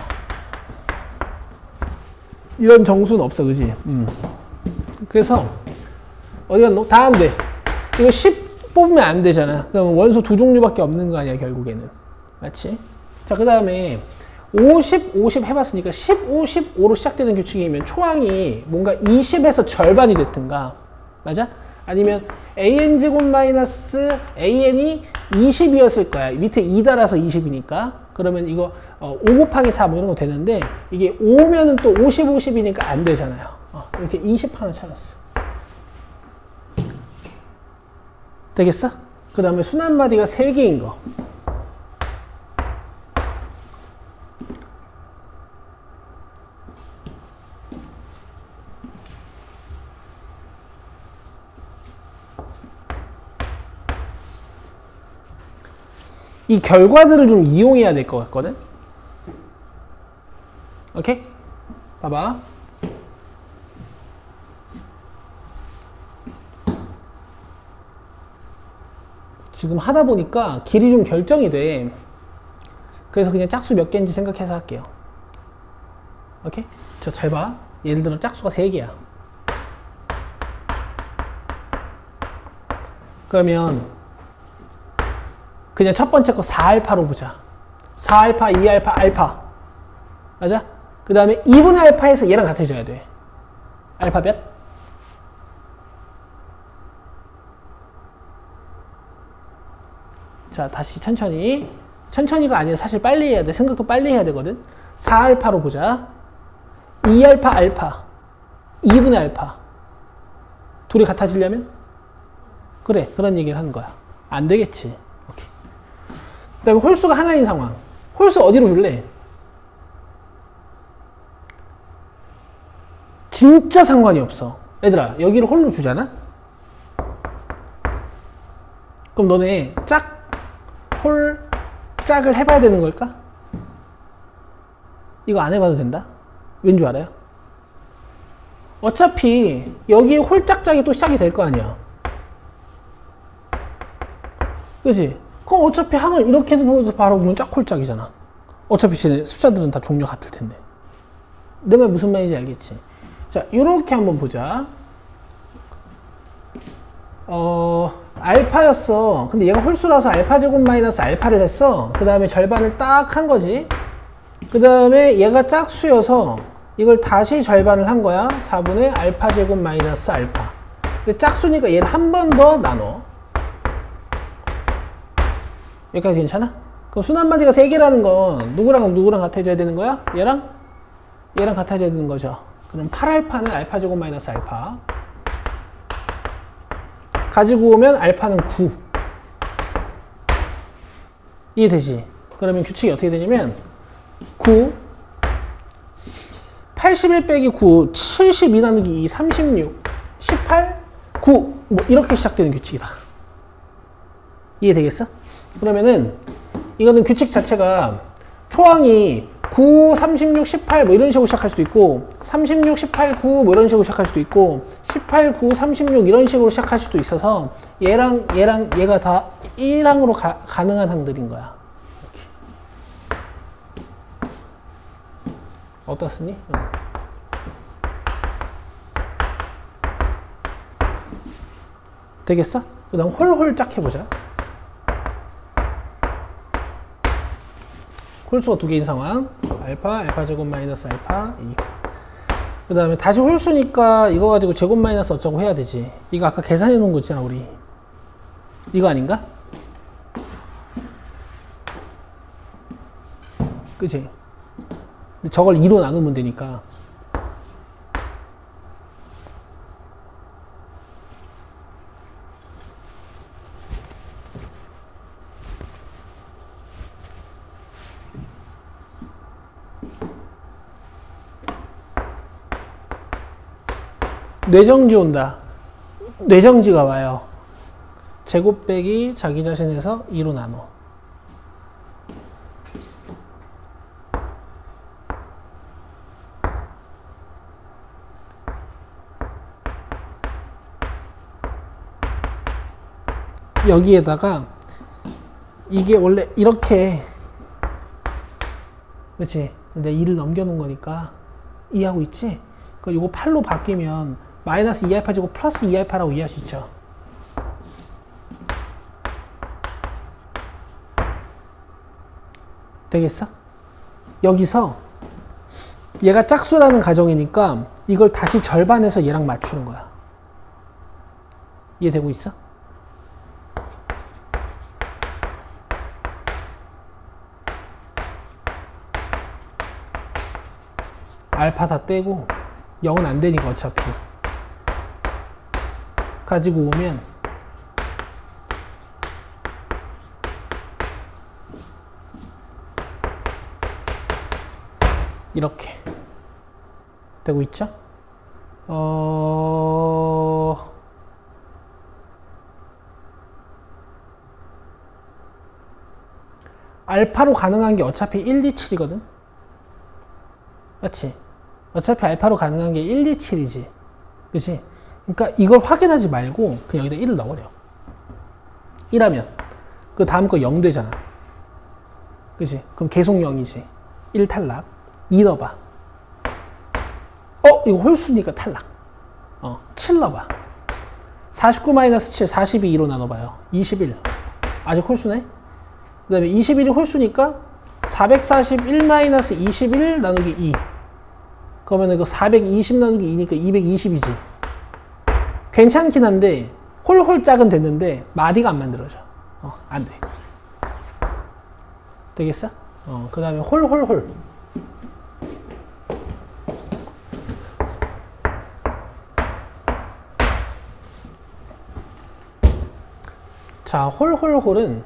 이런 정수는 없어, 그지? 그래서 어디 갔노? 다 안 돼. 이거 10 뽑으면 안 되잖아. 그러면 원소 2종류밖에 없는 거 아니야, 결국에는. 맞지? 자, 그 다음에 50, 50 해봤으니까 15, 15로 시작되는 규칙이면 초항이 뭔가 20에서 절반이 됐든가, 맞아? 아니면 an제곱 마이너스 an이 20이었을 거야. 밑에 2 달아서 20이니까. 그러면 이거 5 곱하기 4 뭐 이런 거 되는데, 이게 5면은 또 50, 50이니까 안 되잖아요. 이렇게 20 하나 찾았어. 되겠어? 그 다음에 순환마디가 3개인 거. 이 결과들을 좀 이용해야 될 것 같거든? 오케이? 봐봐. 지금 하다 보니까 길이 좀 결정이 돼. 그래서 그냥 짝수 몇 개인지 생각해서 할게요. 오케이? 저 잘 봐. 예를 들어 짝수가 3개야. 그러면 그냥 첫 번째 거 4알파로 보자. 4알파, 2알파, 알파. 맞아? 그 다음에 2분의 알파에서 얘랑 같아져야 돼. 알파 몇? 자, 다시 천천히. 천천히가 아니라 사실 빨리 해야 돼. 생각도 빨리 해야 되거든. 4알파로 보자. 2알파, 알파. 2분의 알파. 둘이 같아지려면? 그래, 그런 얘기를 하는 거야. 안 되겠지. 그 다음에 홀수가 하나인 상황. 홀수 어디로 줄래? 진짜 상관이 없어. 얘들아, 여기를 홀로 주잖아? 그럼 너네 짝, 홀, 짝을 해봐야 되는 걸까? 이거 안 해봐도 된다? 왠 줄 알아요? 어차피 여기에 홀짝짝이 또 시작이 될 거 아니야. 그치? 그럼 어차피 항을 이렇게 해서 바로 보면 짝홀짝이잖아. 어차피 숫자들은 다 종류 같을 텐데. 내 말 무슨 말인지 알겠지? 자, 요렇게 한번 보자. 알파였어. 근데 얘가 홀수라서 알파 제곱 마이너스 알파를 했어. 그 다음에 절반을 딱 한 거지. 그 다음에 얘가 짝수여서 이걸 다시 절반을 한 거야. 4분의 알파 제곱 마이너스 알파. 근데 짝수니까 얘를 한 번 더 나눠. 여기까지 괜찮아? 그럼 순한마디가 3개라는 건 누구랑 같아져야 되는 거야? 얘랑 같아져야 되는 거죠. 그럼 8알파는 알파 제곱 마이너스 알파. 가지고 오면 알파는 9. 이해되지? 그러면 규칙이 어떻게 되냐면 9 81 빼기 9 72 나누기 2 36 18 9 뭐 이렇게 시작되는 규칙이다. 이해되겠어? 그러면은 이거는 규칙 자체가 초항이 9, 36, 18 뭐 이런 식으로 시작할 수도 있고 36, 18, 9 뭐 이런 식으로 시작할 수도 있고 18, 9, 36 이런 식으로 시작할 수도 있어서 얘랑 얘가 다 1항으로 가능한 항들인 거야. 이렇게. 어떻으니? 되겠어? 그 다음 홀짝 해보자. 홀수가 2개인 상황. 알파 제곱 마이너스 알파 2. 그 다음에 다시 홀수니까 이거 가지고 제곱 마이너스 어쩌고 해야 되지. 이거 아까 계산해 놓은 거 있잖아 우리. 이거 아닌가? 그치? 근데 저걸 2로 나누면 되니까. 뇌정지 온다. 뇌정지가 와요. 제곱 빼기 자기 자신에서 2로 나눠. 여기에다가 이게 원래 이렇게 그렇지? 근데 2를 넘겨놓은 거니까 이해하고 있지? 그러니까 이거 8로 바뀌면 마이너스 2알파 제곱 플러스 2알파라고 이해할 수 있죠. 되겠어? 여기서 얘가 짝수라는 가정이니까 이걸 다시 절반해서 얘랑 맞추는 거야. 이해되고 있어? 알파 다 떼고 0은 안 되니까 어차피 가지고 오면 이렇게 되고 있죠? 알파로 가능한 게 어차피 1, 2, 7이거든? 맞지? 어차피 알파로 가능한 게 1, 2, 7이지. 그치? 그러니까 이걸 확인하지 말고 그냥 여기다 1을 넣어버려. 1하면 그 다음 거 0 되잖아. 그치? 그럼 계속 0이지. 1 탈락. 2 넣어봐. 이거 홀수니까 탈락. 7 넣어봐. 49-7, 42 2로 나눠봐요. 21. 아직 홀수네? 그 다음에 21이 홀수니까 441-21 나누기 2. 그러면 이거 420 나누기 2니까 220이지. 괜찮긴 한데 홀짝은 됐는데 마디가 안 만들어져. 안 돼. 되겠어? 그 다음에 홀. 자, 홀은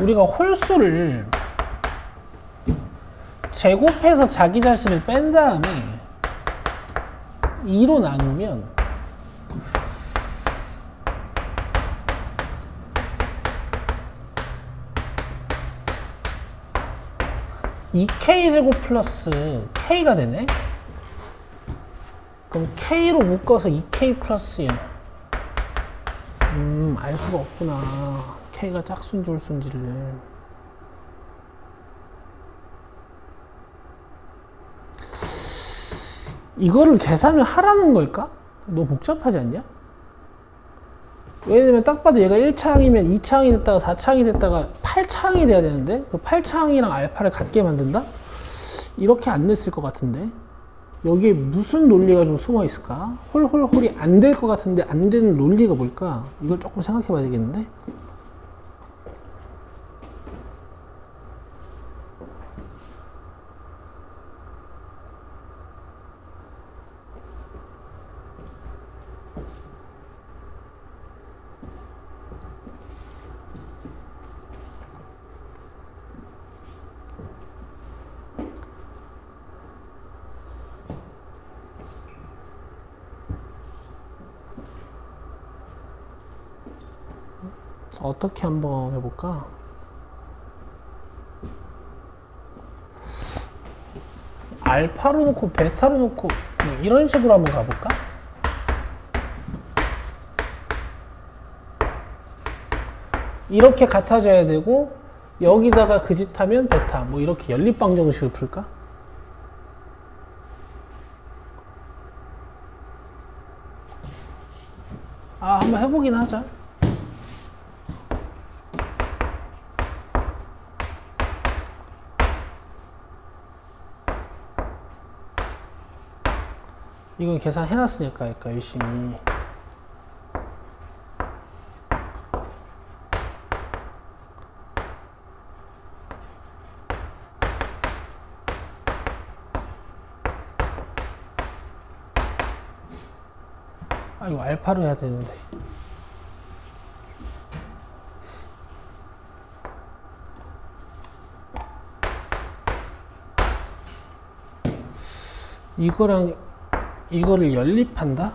우리가 홀수를 제곱해서 자기 자신을 뺀 다음에 2로 나누면2k제곱 플러스 k가 되네? 그럼 k로 묶어서 2k 플러스 1. 알 수가 없구나. k가 짝수인지 홀수인지를. 이거를 계산을 하라는 걸까? 너 복잡하지 않냐? 왜냐면 딱 봐도 얘가 1차항이면 2차항이 됐다가 4차항이 됐다가 8차항이 돼야 되는데 그 8차항이랑 알파를 같게 만든다? 이렇게 안 됐을 것 같은데 여기에 무슨 논리가 좀 숨어 있을까? 홀홀홀이 안 될 것 같은데 안 되는 논리가 뭘까? 이걸 조금 생각해 봐야 되겠는데? 어떻게 한번 해볼까? 알파로 놓고 베타로 놓고 뭐 이런 식으로 한번 가볼까? 이렇게 같아져야 되고 여기다가 그 짓 하면 베타 뭐 이렇게 연립방정식을 풀까? 한번 해보긴 하자. 이건 계산해놨으니까 그러니까 열심히. 이거 알파로 해야 되는데. 이거랑 이거를 연립한다?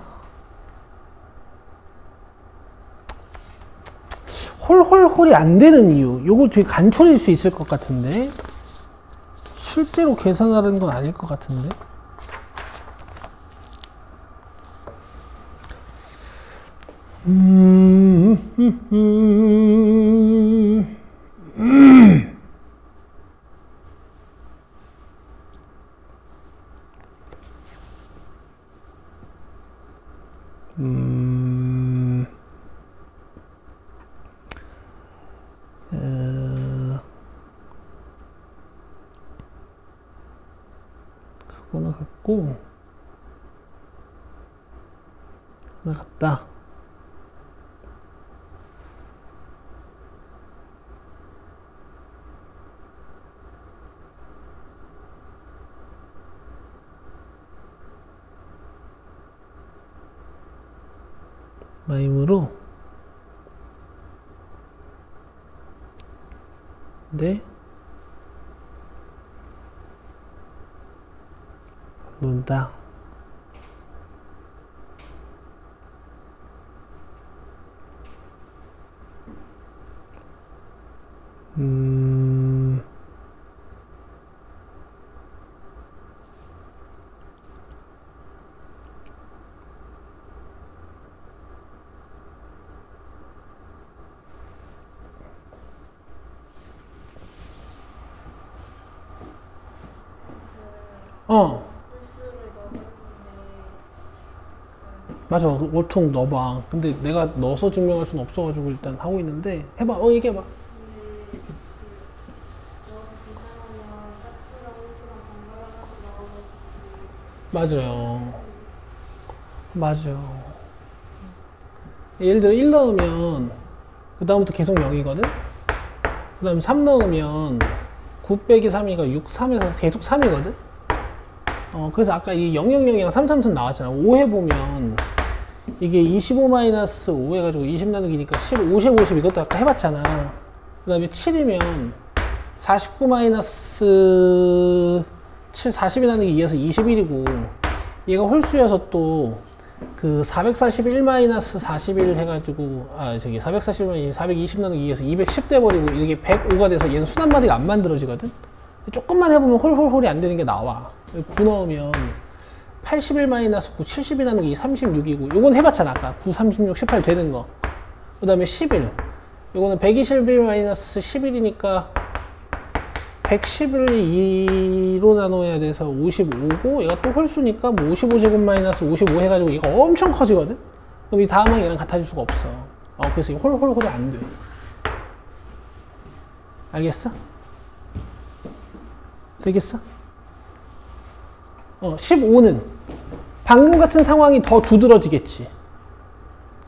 홀홀홀이 안 되는 이유. 요거 되게 간초일 수 있을 것 같은데. 실제로 계산하는 건 아닐 것 같은데. 그거는 같고 하나 같다. 마임으로 네 논다. 맞아. 월통 넣어봐. 근데 내가 넣어서 증명할 수는 없어가지고 일단 하고 있는데 해봐. 얘기해봐. 맞아요. 맞아요. 예를 들어 1 넣으면 그 다음부터 계속 0이거든? 그 다음에 3 넣으면 9 빼기 3이가 6, 3에서 계속 3이거든? 그래서 아까 이 000이랑 333 나왔잖아. 5 해보면 이게 25-5 해가지고 20 나누기니까 50, 50 이것도 아까 해봤잖아. 그 다음에 7이면 49 7, 40이 나누기 2에서 21이고 얘가 홀수여서 또 그 441-41 해가지고 441 420 나누기 2에서 210 돼버리고 이게 105가 돼서 얘는 순한마디가 안 만들어지거든. 조금만 해보면 홀홀홀이 안 되는 게 나와. 9 넣으면 81-9 72 나누기 36이고 요건 해봤잖아. 아까 9, 36, 18 되는 거. 그 다음에 11 요거는 121-11이니까 110을 2로 나눠야 돼서 55고 얘가 또 홀수니까 뭐 55제곱 마이너스 55 해가지고 얘가 엄청 커지거든? 그럼 이 다음 항 얘랑 같아질 수가 없어. 그래서 이 홀이 안 돼. 알겠어? 되겠어? 15는 방금 같은 상황이 더 두드러지겠지.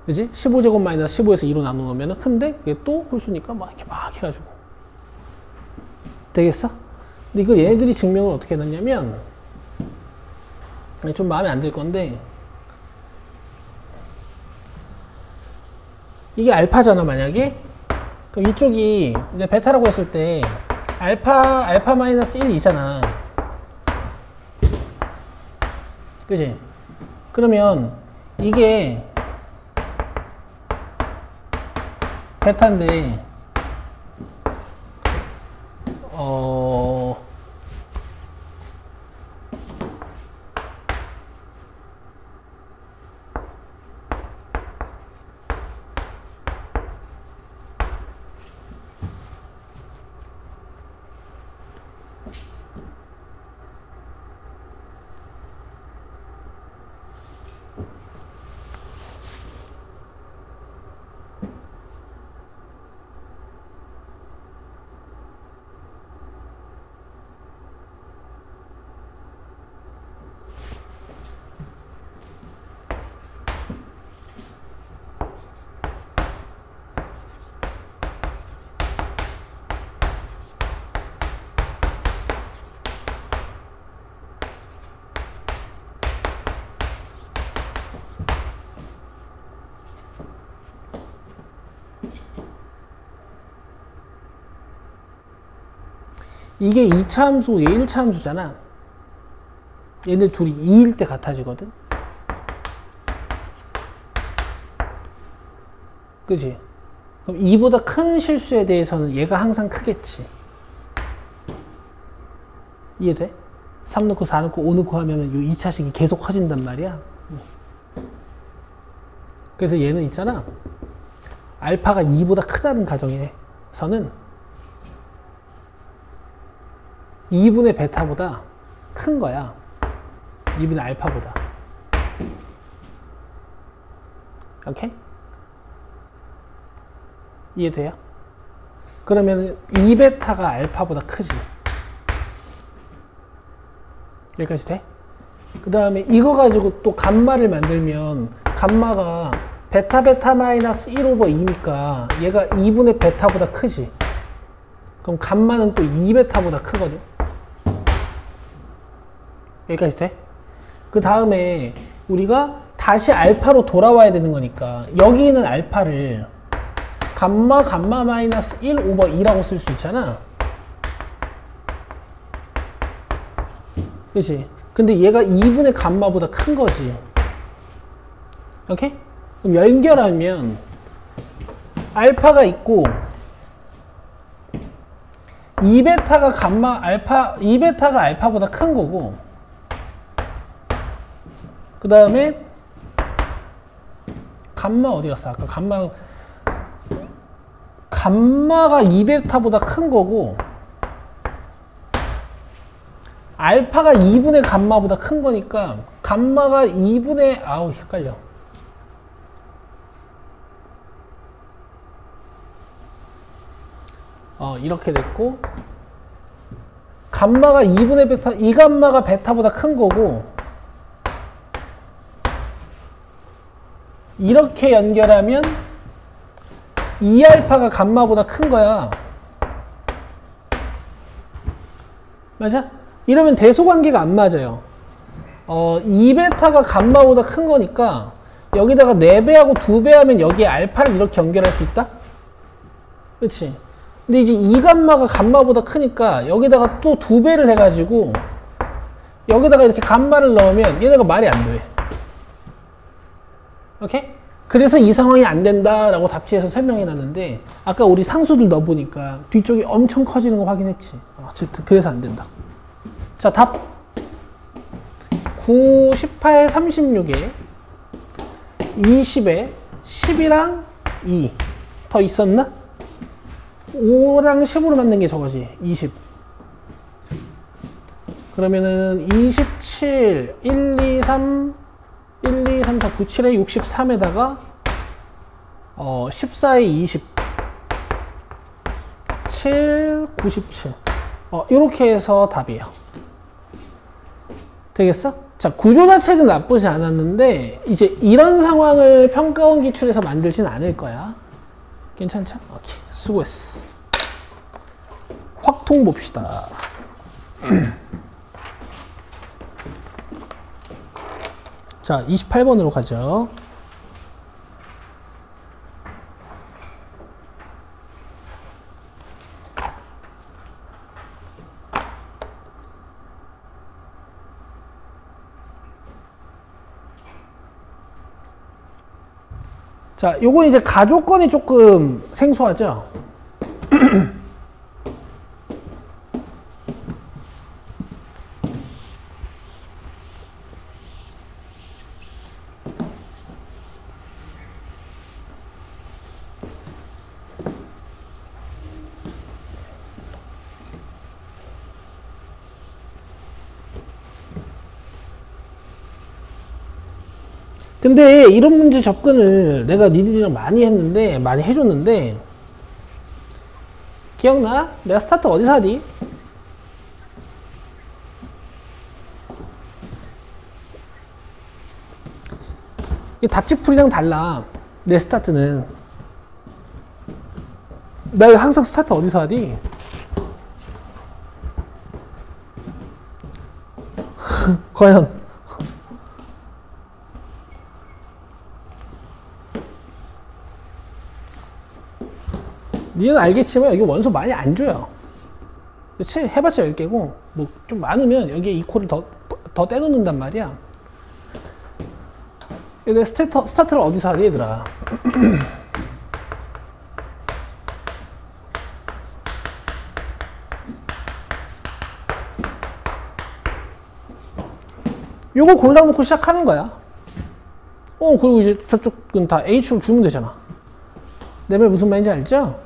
그지? 15제곱 마이너스 15에서 2로 나눠 놓으면 큰데 그게 또 홀수니까 막 이렇게 막 해가지고 되겠어? 근데 이걸 얘네들이 증명을 어떻게 해놨냐면 좀 마음에 안 들 건데 이게 알파잖아 만약에. 그럼 이쪽이 이제 베타라고 했을 때 알파 마이너스 1이잖아. 그지? 그러면 이게 베타인데 이게 2차 함수, 얘 1차 함수잖아. 얘네 둘이 2일 때 같아지거든. 그치? 그럼 2보다 큰 실수에 대해서는 얘가 항상 크겠지. 이해돼? 3 넣고 4 넣고 5 넣고 하면은 이 2차식이 계속 커진단 말이야. 그래서 얘는 있잖아. 알파가 2보다 크다는 가정에서는 2분의 베타보다 큰 거야. 2분의 알파보다. 오케이? 이해돼요? 그러면 2베타가 알파보다 크지. 여기까지 돼? 그 다음에 이거 가지고 또 감마를 만들면 감마가 베타 마이너스 1 오버 2니까 얘가 2분의 베타보다 크지. 그럼 감마는 또 2베타보다 크거든. 여기까지 돼? 그 다음에 우리가 다시 알파로 돌아와야 되는 거니까 여기 있는 알파를 감마 마이너스 1 오버 2라고 쓸 수 있잖아. 그치? 근데 얘가 2분의 감마보다 큰 거지. 오케이? 그럼 연결하면 알파가 있고 2베타가 알파보다 큰 거고, 그 다음에 감마 어디 갔어? 아까 감마가 2베타보다 큰 거고 알파가 2분의 감마보다 큰 거니까 감마가 2분의 아우 헷갈려. 이렇게 됐고 감마가 2분의 베타, 이 감마가 베타보다 큰 거고 이렇게 연결하면 2알파가 감마보다 큰 거야. 맞아? 이러면 대소관계가 안 맞아요. 2베타가 감마보다 큰 거니까 여기다가 4배하고 2배 하면 여기에 알파를 이렇게 연결할 수 있다? 그치? 근데 이제 2감마가 감마보다 크니까 여기다가 또 2배를 해가지고 여기다가 이렇게 감마를 넣으면 얘네가 말이 안 돼. 오케이? 그래서 이 상황이 안 된다라고 답지에서 설명해 놨는데 아까 우리 상수들 넣어보니까 뒤쪽이 엄청 커지는 거 확인했지. 어쨌든 그래서 안 된다. 자, 답 9, 18, 36에 20에 10이랑 2 더 있었나? 5랑 10으로 만든 게 저거지. 20. 그러면은 27, 1, 2, 3, 1, 2, 3, 4, 9, 7에 63에다가 14에 20, 7, 97. 이렇게 해서 답이에요. 되겠어? 자, 구조 자체는 나쁘지 않았는데 이제 이런 상황을 평가원 기출에서 만들진 않을 거야. 괜찮죠? 오케이. 수고했어. 확통 봅시다. 자, 28번으로 가죠. 자, 요거 이제 가조건이 조금 생소하죠? 근데 이런 문제 접근을 내가 니들이랑 많이 했는데, 많이 해줬는데, 기억나? 내가 스타트 어디서 하니? 이 답지풀이랑 달라. 내 스타트는. 나 항상 스타트 어디서 하니? 과연. 니는 알겠지만 여기 원소 많이 안 줘요. 그치? 해봤자 10개고 뭐 좀 많으면 여기에 이코를 더 떼놓는단 말이야. 내 스타트를 어디서 하니 얘들아? 요거 골라놓고 시작하는 거야. 그리고 이제 저쪽은 다 H로 주면 되잖아. 내 말 무슨 말인지 알죠?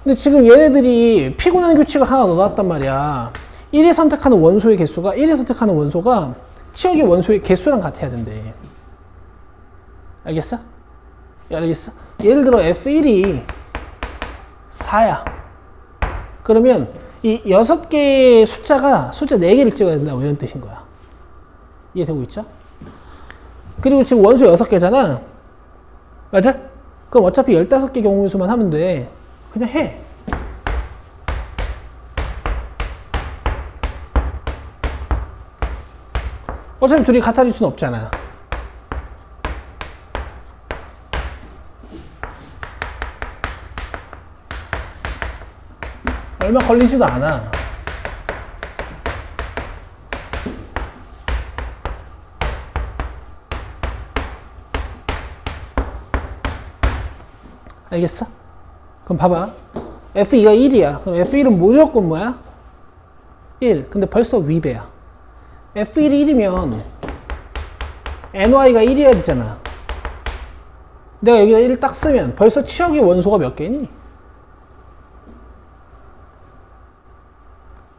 근데 지금 얘네들이 피곤한 규칙을 하나 넣어놨단 말이야. 1이 선택하는 원소의 개수가, 1이 선택하는 원소가 치역의 원소의 개수랑 같아야 된대. 알겠어? 알겠어? 예를 들어 F1이 4야. 그러면 이 6개의 숫자 4개를 찍어야 된다. 이런 뜻인 거야. 이해되고 있죠? 그리고 지금 원소 6개잖아. 맞아? 그럼 어차피 15개 경우의 수만 하면 돼. 그냥 해. 어차피 둘이 같아질 수는 없잖아. 얼마 걸리지도 않아. 알겠어? 그럼 봐봐. F2가 1이야. 그럼 F1은 무조건 뭐야? 1. 근데 벌써 위배야. F1이 1이면 NY가 1이어야 되잖아. 내가 여기다 1을 딱 쓰면 벌써 치역의 원소가 몇 개니?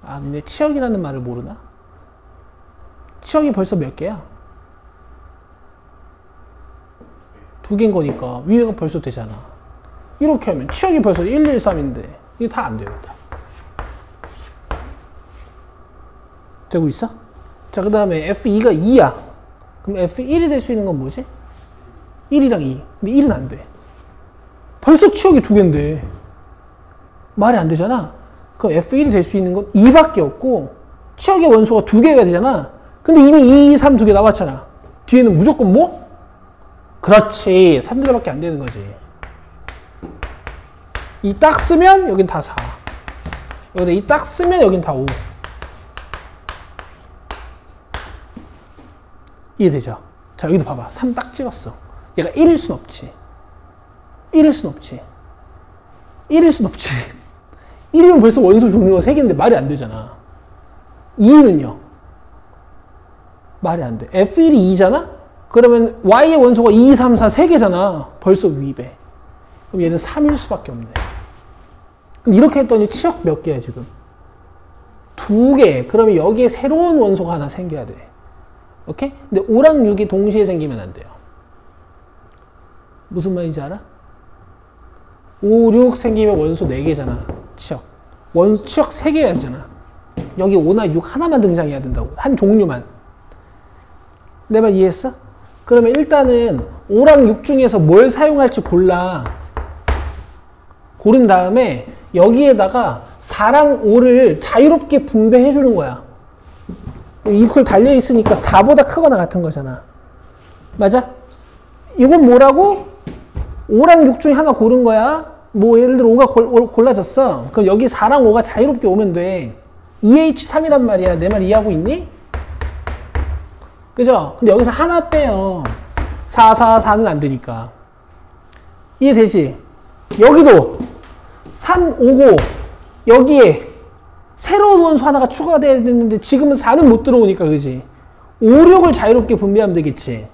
아, 근데 치역이라는 말을 모르나? 치역이 벌써 몇 개야? 2개인 거니까 위배가 벌써 되잖아. 이렇게 하면 치역이 벌써 1, 1, 3인데 이게 다 안 되겠다. 되고 있어? 자, 그 다음에 F2가 2야. 그럼 F1이 될 수 있는 건 뭐지? 1이랑 2. 근데 1은 안 돼. 벌써 치역이 2개인데 말이 안 되잖아. 그럼 F1이 될 수 있는 건 2밖에 없고 치역의 원소가 2개가 되잖아. 근데 이미 2, 3 2개 나왔잖아. 뒤에는 무조건 뭐? 그렇지. 3개밖에 안 되는 거지. 2 딱 쓰면 여긴 다 4. 여기다 2 딱 쓰면 여긴 다 5. 이해되죠? 자, 여기도 봐봐. 3 딱 찍었어. 얘가 1일 순 없지. 1일 순 없지. 1일 순 없지. 1이면 벌써 원소 종류가 3개인데 말이 안 되잖아. 2는요? 말이 안 돼. F1이 2잖아? 그러면 Y의 원소가 2, 3, 4, 3개잖아. 벌써 위배. 그럼 얘는 3일 수밖에 없네. 근데 이렇게 했더니 치역 몇 개야, 지금? 2개. 그러면 여기에 새로운 원소가 하나 생겨야 돼. 오케이? 근데 5랑 6이 동시에 생기면 안 돼요. 무슨 말인지 알아? 5, 6 생기면 원소 4개잖아. 치역. 치역 3개야 되잖아. 여기 5나 6 하나만 등장해야 된다고. 한 종류만. 내 말 이해했어? 그러면 일단은 5랑 6 중에서 뭘 사용할지 골라. 고른 다음에 여기에다가 4랑 5를 자유롭게 분배해 주는 거야. 이퀄 달려 있으니까 4보다 크거나 같은 거잖아. 맞아? 이건 뭐라고? 5랑 6 중에 하나 고른 거야. 뭐 예를 들어 5가 골라졌어. 그럼 여기 4랑 5가 자유롭게 오면 돼. 2H3이란 말이야. 내 말 이해하고 있니? 그죠? 근데 여기서 하나 빼요. 4, 4, 4는 안 되니까. 이해되지? 여기도 3, 5, 5 여기에 새로운 원소 하나가 추가돼야 되는데 지금은 4는 못 들어오니까 그지? 5, 6을 자유롭게 분배하면 되겠지.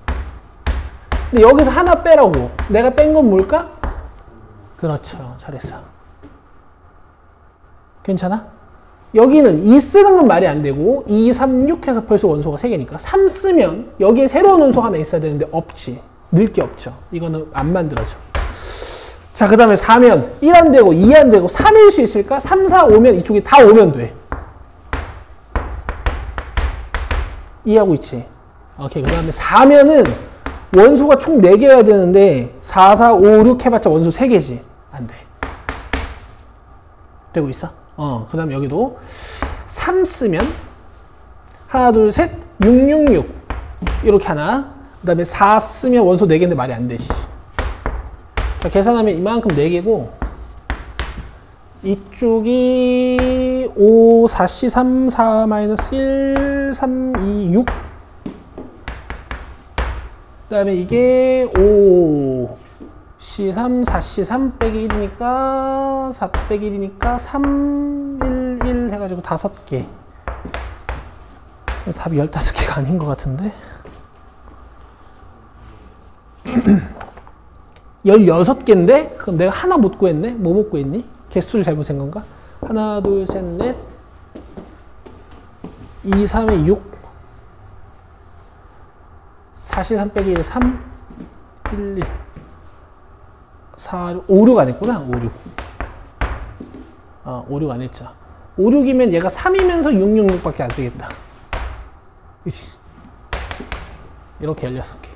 근데 여기서 하나 빼라고. 내가 뺀 건 뭘까? 그렇죠. 잘했어. 괜찮아? 여기는 2 쓰는 건 말이 안 되고 2, 3, 6 해서 벌써 원소가 3개니까 3 쓰면 여기에 새로운 원소 하나 있어야 되는데 없지. 늘 게 없죠. 이거는 안 만들어져. 자, 그 다음에 4면 1 안 되고 2 안 되고 3일 수 있을까? 3, 4, 5면 이쪽에 다 오면 돼. 이해하고 있지? 오케이. 그 다음에 4면은 원소가 총 4개여야 되는데 4, 4, 5, 6 해봤자 원소 3개지. 안 돼. 되고 있어? 그 다음에 여기도 3 쓰면 하나, 둘, 셋, 6, 6, 6 이렇게 하나. 그 다음에 4 쓰면 원소 4개인데 말이 안 되지. 자, 계산하면 이만큼 4개고 이쪽이 5, 4C, 3, 4, 마이너스 1, 3, 2, 6 그 다음에 이게 5, C3, 4C3 빼기 1이니까 4 빼기 1이니까 3, 1, 1 해가지고 5개. 답이 15개가 아닌 것 같은데 16개인데? 그럼 내가 하나 못 구했네? 뭐 못 구했니? 개수를 잘못 센 건가? 하나, 둘, 셋, 넷 2, 3에 6 4C3 빼기 1, 3 1, 1 4, 5, 6 안 했구나. 5, 6 5, 6 안 했죠. 5, 6이면 얘가 3이면서 6, 6, 6밖에 안 되겠다. 그치? 이렇게 16개.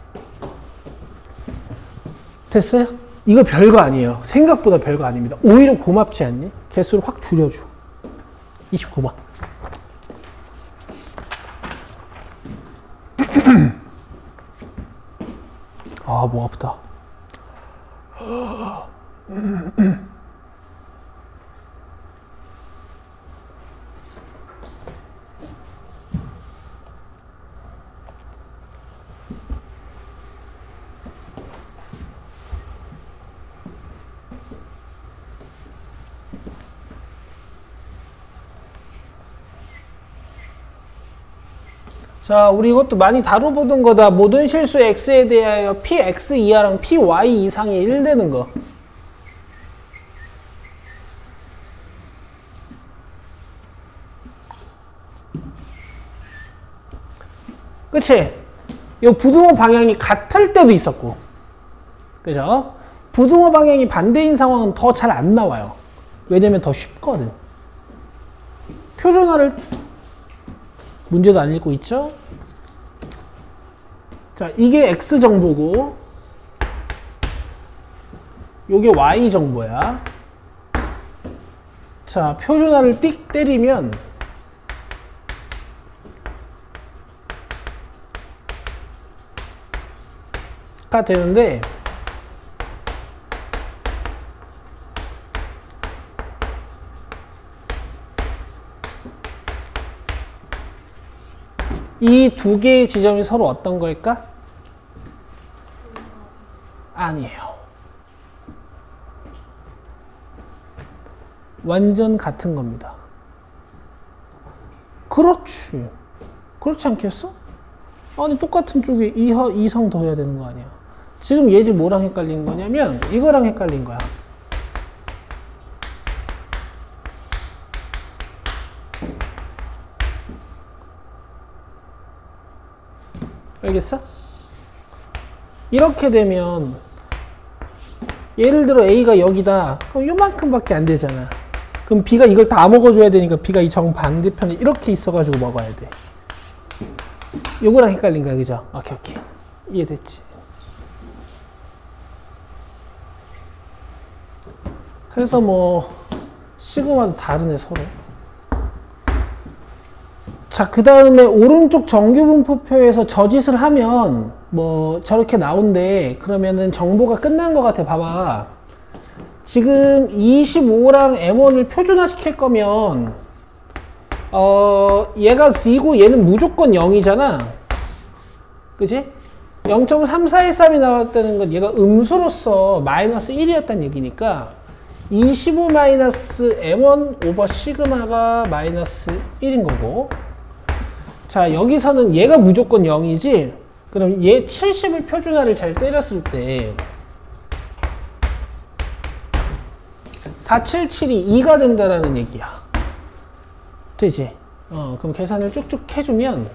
됐어요? 이거 별거 아니에요. 생각보다 별거 아닙니다. 오히려 고맙지 않니? 개수를 확 줄여줘. 29번. 아, 목 아프다. 자, 우리 이것도 많이 다뤄보던 거다. 모든 실수 x에 대하여 px 이하랑 py 이상이 1 되는 거. 그치? 이 부등호 방향이 같을 때도 있었고. 그죠? 부등호 방향이 반대인 상황은 더 잘 안 나와요. 왜냐면 더 쉽거든. 표준화를 문제도 안 읽고 있죠? 자, 이게 X 정보고 요게 Y 정보야. 자, 표준화를 띡 때리면 가 되는데 이 두 개의 지점이 서로 어떤 걸까? 아니에요. 완전 같은 겁니다. 그렇지. 그렇지 않겠어? 아니, 똑같은 쪽에 이성 더해야 되는 거 아니야. 지금 얘 집 뭐랑 헷갈린 거냐면 이거랑 헷갈린 거야. 알겠어? 이렇게 되면 예를 들어 A가 여기다. 그럼 요만큼밖에 안 되잖아. 그럼 B가 이걸 다 먹어줘야 되니까 B가 이 정반대편에 이렇게 있어가지고 먹어야 돼. 요거랑 헷갈린 거야, 그죠? 오케이, 오케이. 이해됐지? 그래서 뭐 시그마도 다르네, 서로. 자, 그 다음에 오른쪽 정규분포표에서 저 짓을 하면 뭐 저렇게 나온대. 그러면은 정보가 끝난 것 같아. 봐봐. 지금 25랑 M1을 표준화 시킬 거면 얘가 Z고 얘는 무조건 0이잖아. 그치? 0.3413이 나왔다는 건 얘가 음수로서 마이너스 1이었다는 얘기니까 25 마이너스 M1 오버 시그마가 마이너스 1인 거고. 자, 여기서는 얘가 무조건 0이지. 그럼 얘 70을 표준화를 잘 때렸을 때 477이 2가 된다라는 얘기야. 되지? 그럼 계산을 쭉쭉 해주면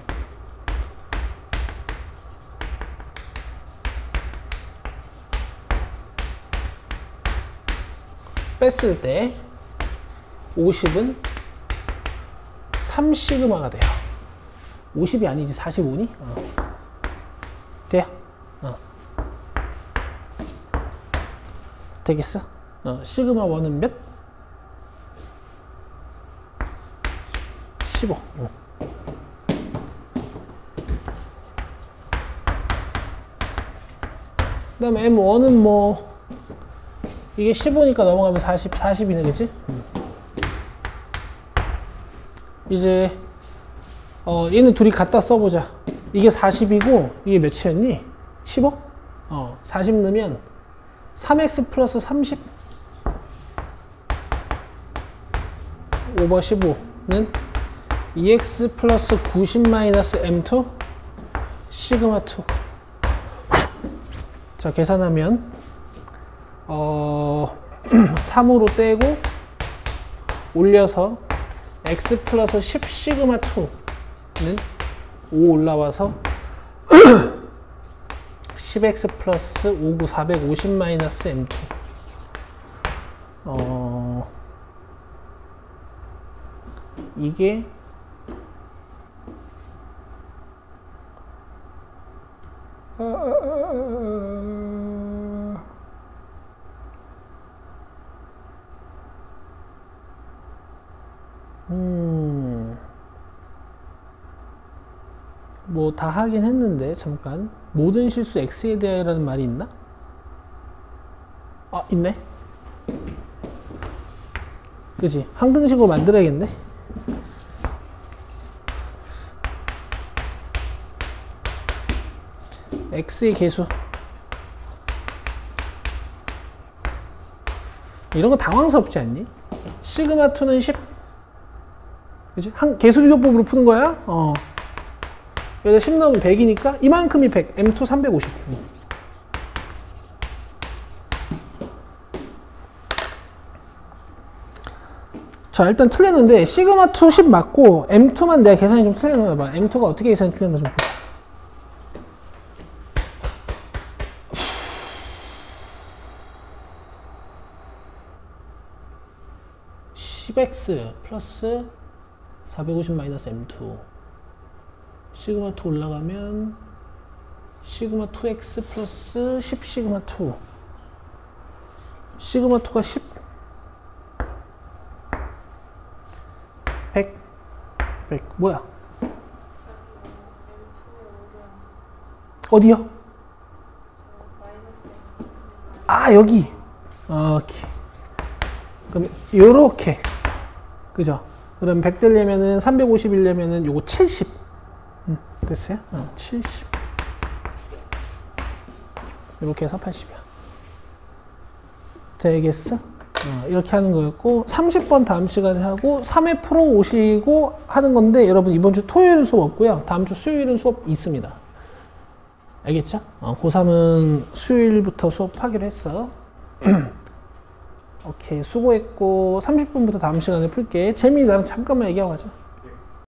뺐을 때 50은 3시그마가 돼요. 50이 아니지 45니? 돼요? 되겠어? 시그마 1은 몇? 15. 그 다음에 M1은 뭐 이게 15니까 넘어가면 40이네, 그치? 이제 얘는 둘이 갖다 써보자. 이게 40이고 이게 몇이었니? 15? 40 넣으면 3x 플러스 30 오버 15는 2x 플러스 90 마이너스 m2 시그마 2. 자, 계산하면 3으로 떼고 올려서 x 플러스 10 시그마 2는 5 올라와서 10x 플러스 59 450 마이너스 m2. 이게 뭐 다 하긴 했는데 잠깐 모든 실수 x에 대하여라는 말이 있나? 아, 있네. 그치? 한근식으로 만들어야겠네. x의 계수 이런 거 당황스럽지 않니? 시그마 2는 10. 그치? 계수 비교법으로 푸는 거야? 여기다 10 넣으면 100이니까 이만큼이 100. M2 350. 자, 일단 틀렸는데 시그마 2 10 맞고 M2만 내가 계산이 좀 틀렸나 봐. M2가 어떻게 계산이 틀렸나 좀 보자. 10x 플러스 450 마이너스 m2 시그마 2 올라가면 시그마 2x 플러스 10 시그마 2 시그마 2가 10 100 뭐야? 어디요? 아, 여기. 오케이. 그럼 요렇게, 그죠? 그럼 100 되려면은 350이려면은 요거 70. 됐어요? 70. 이렇게 해서 80이야. 되겠어? 이렇게 하는 거였고 30번 다음 시간에 하고 3회 프로 오시고 하는 건데, 여러분 이번 주 토요일은 수업 없고요. 다음 주 수요일은 수업 있습니다. 알겠죠? 고3은 수요일부터 수업하기로 했어. 오케이, 수고했고 30분부터 다음 시간에 풀게. 재민이 나랑 잠깐만 얘기하고 가자.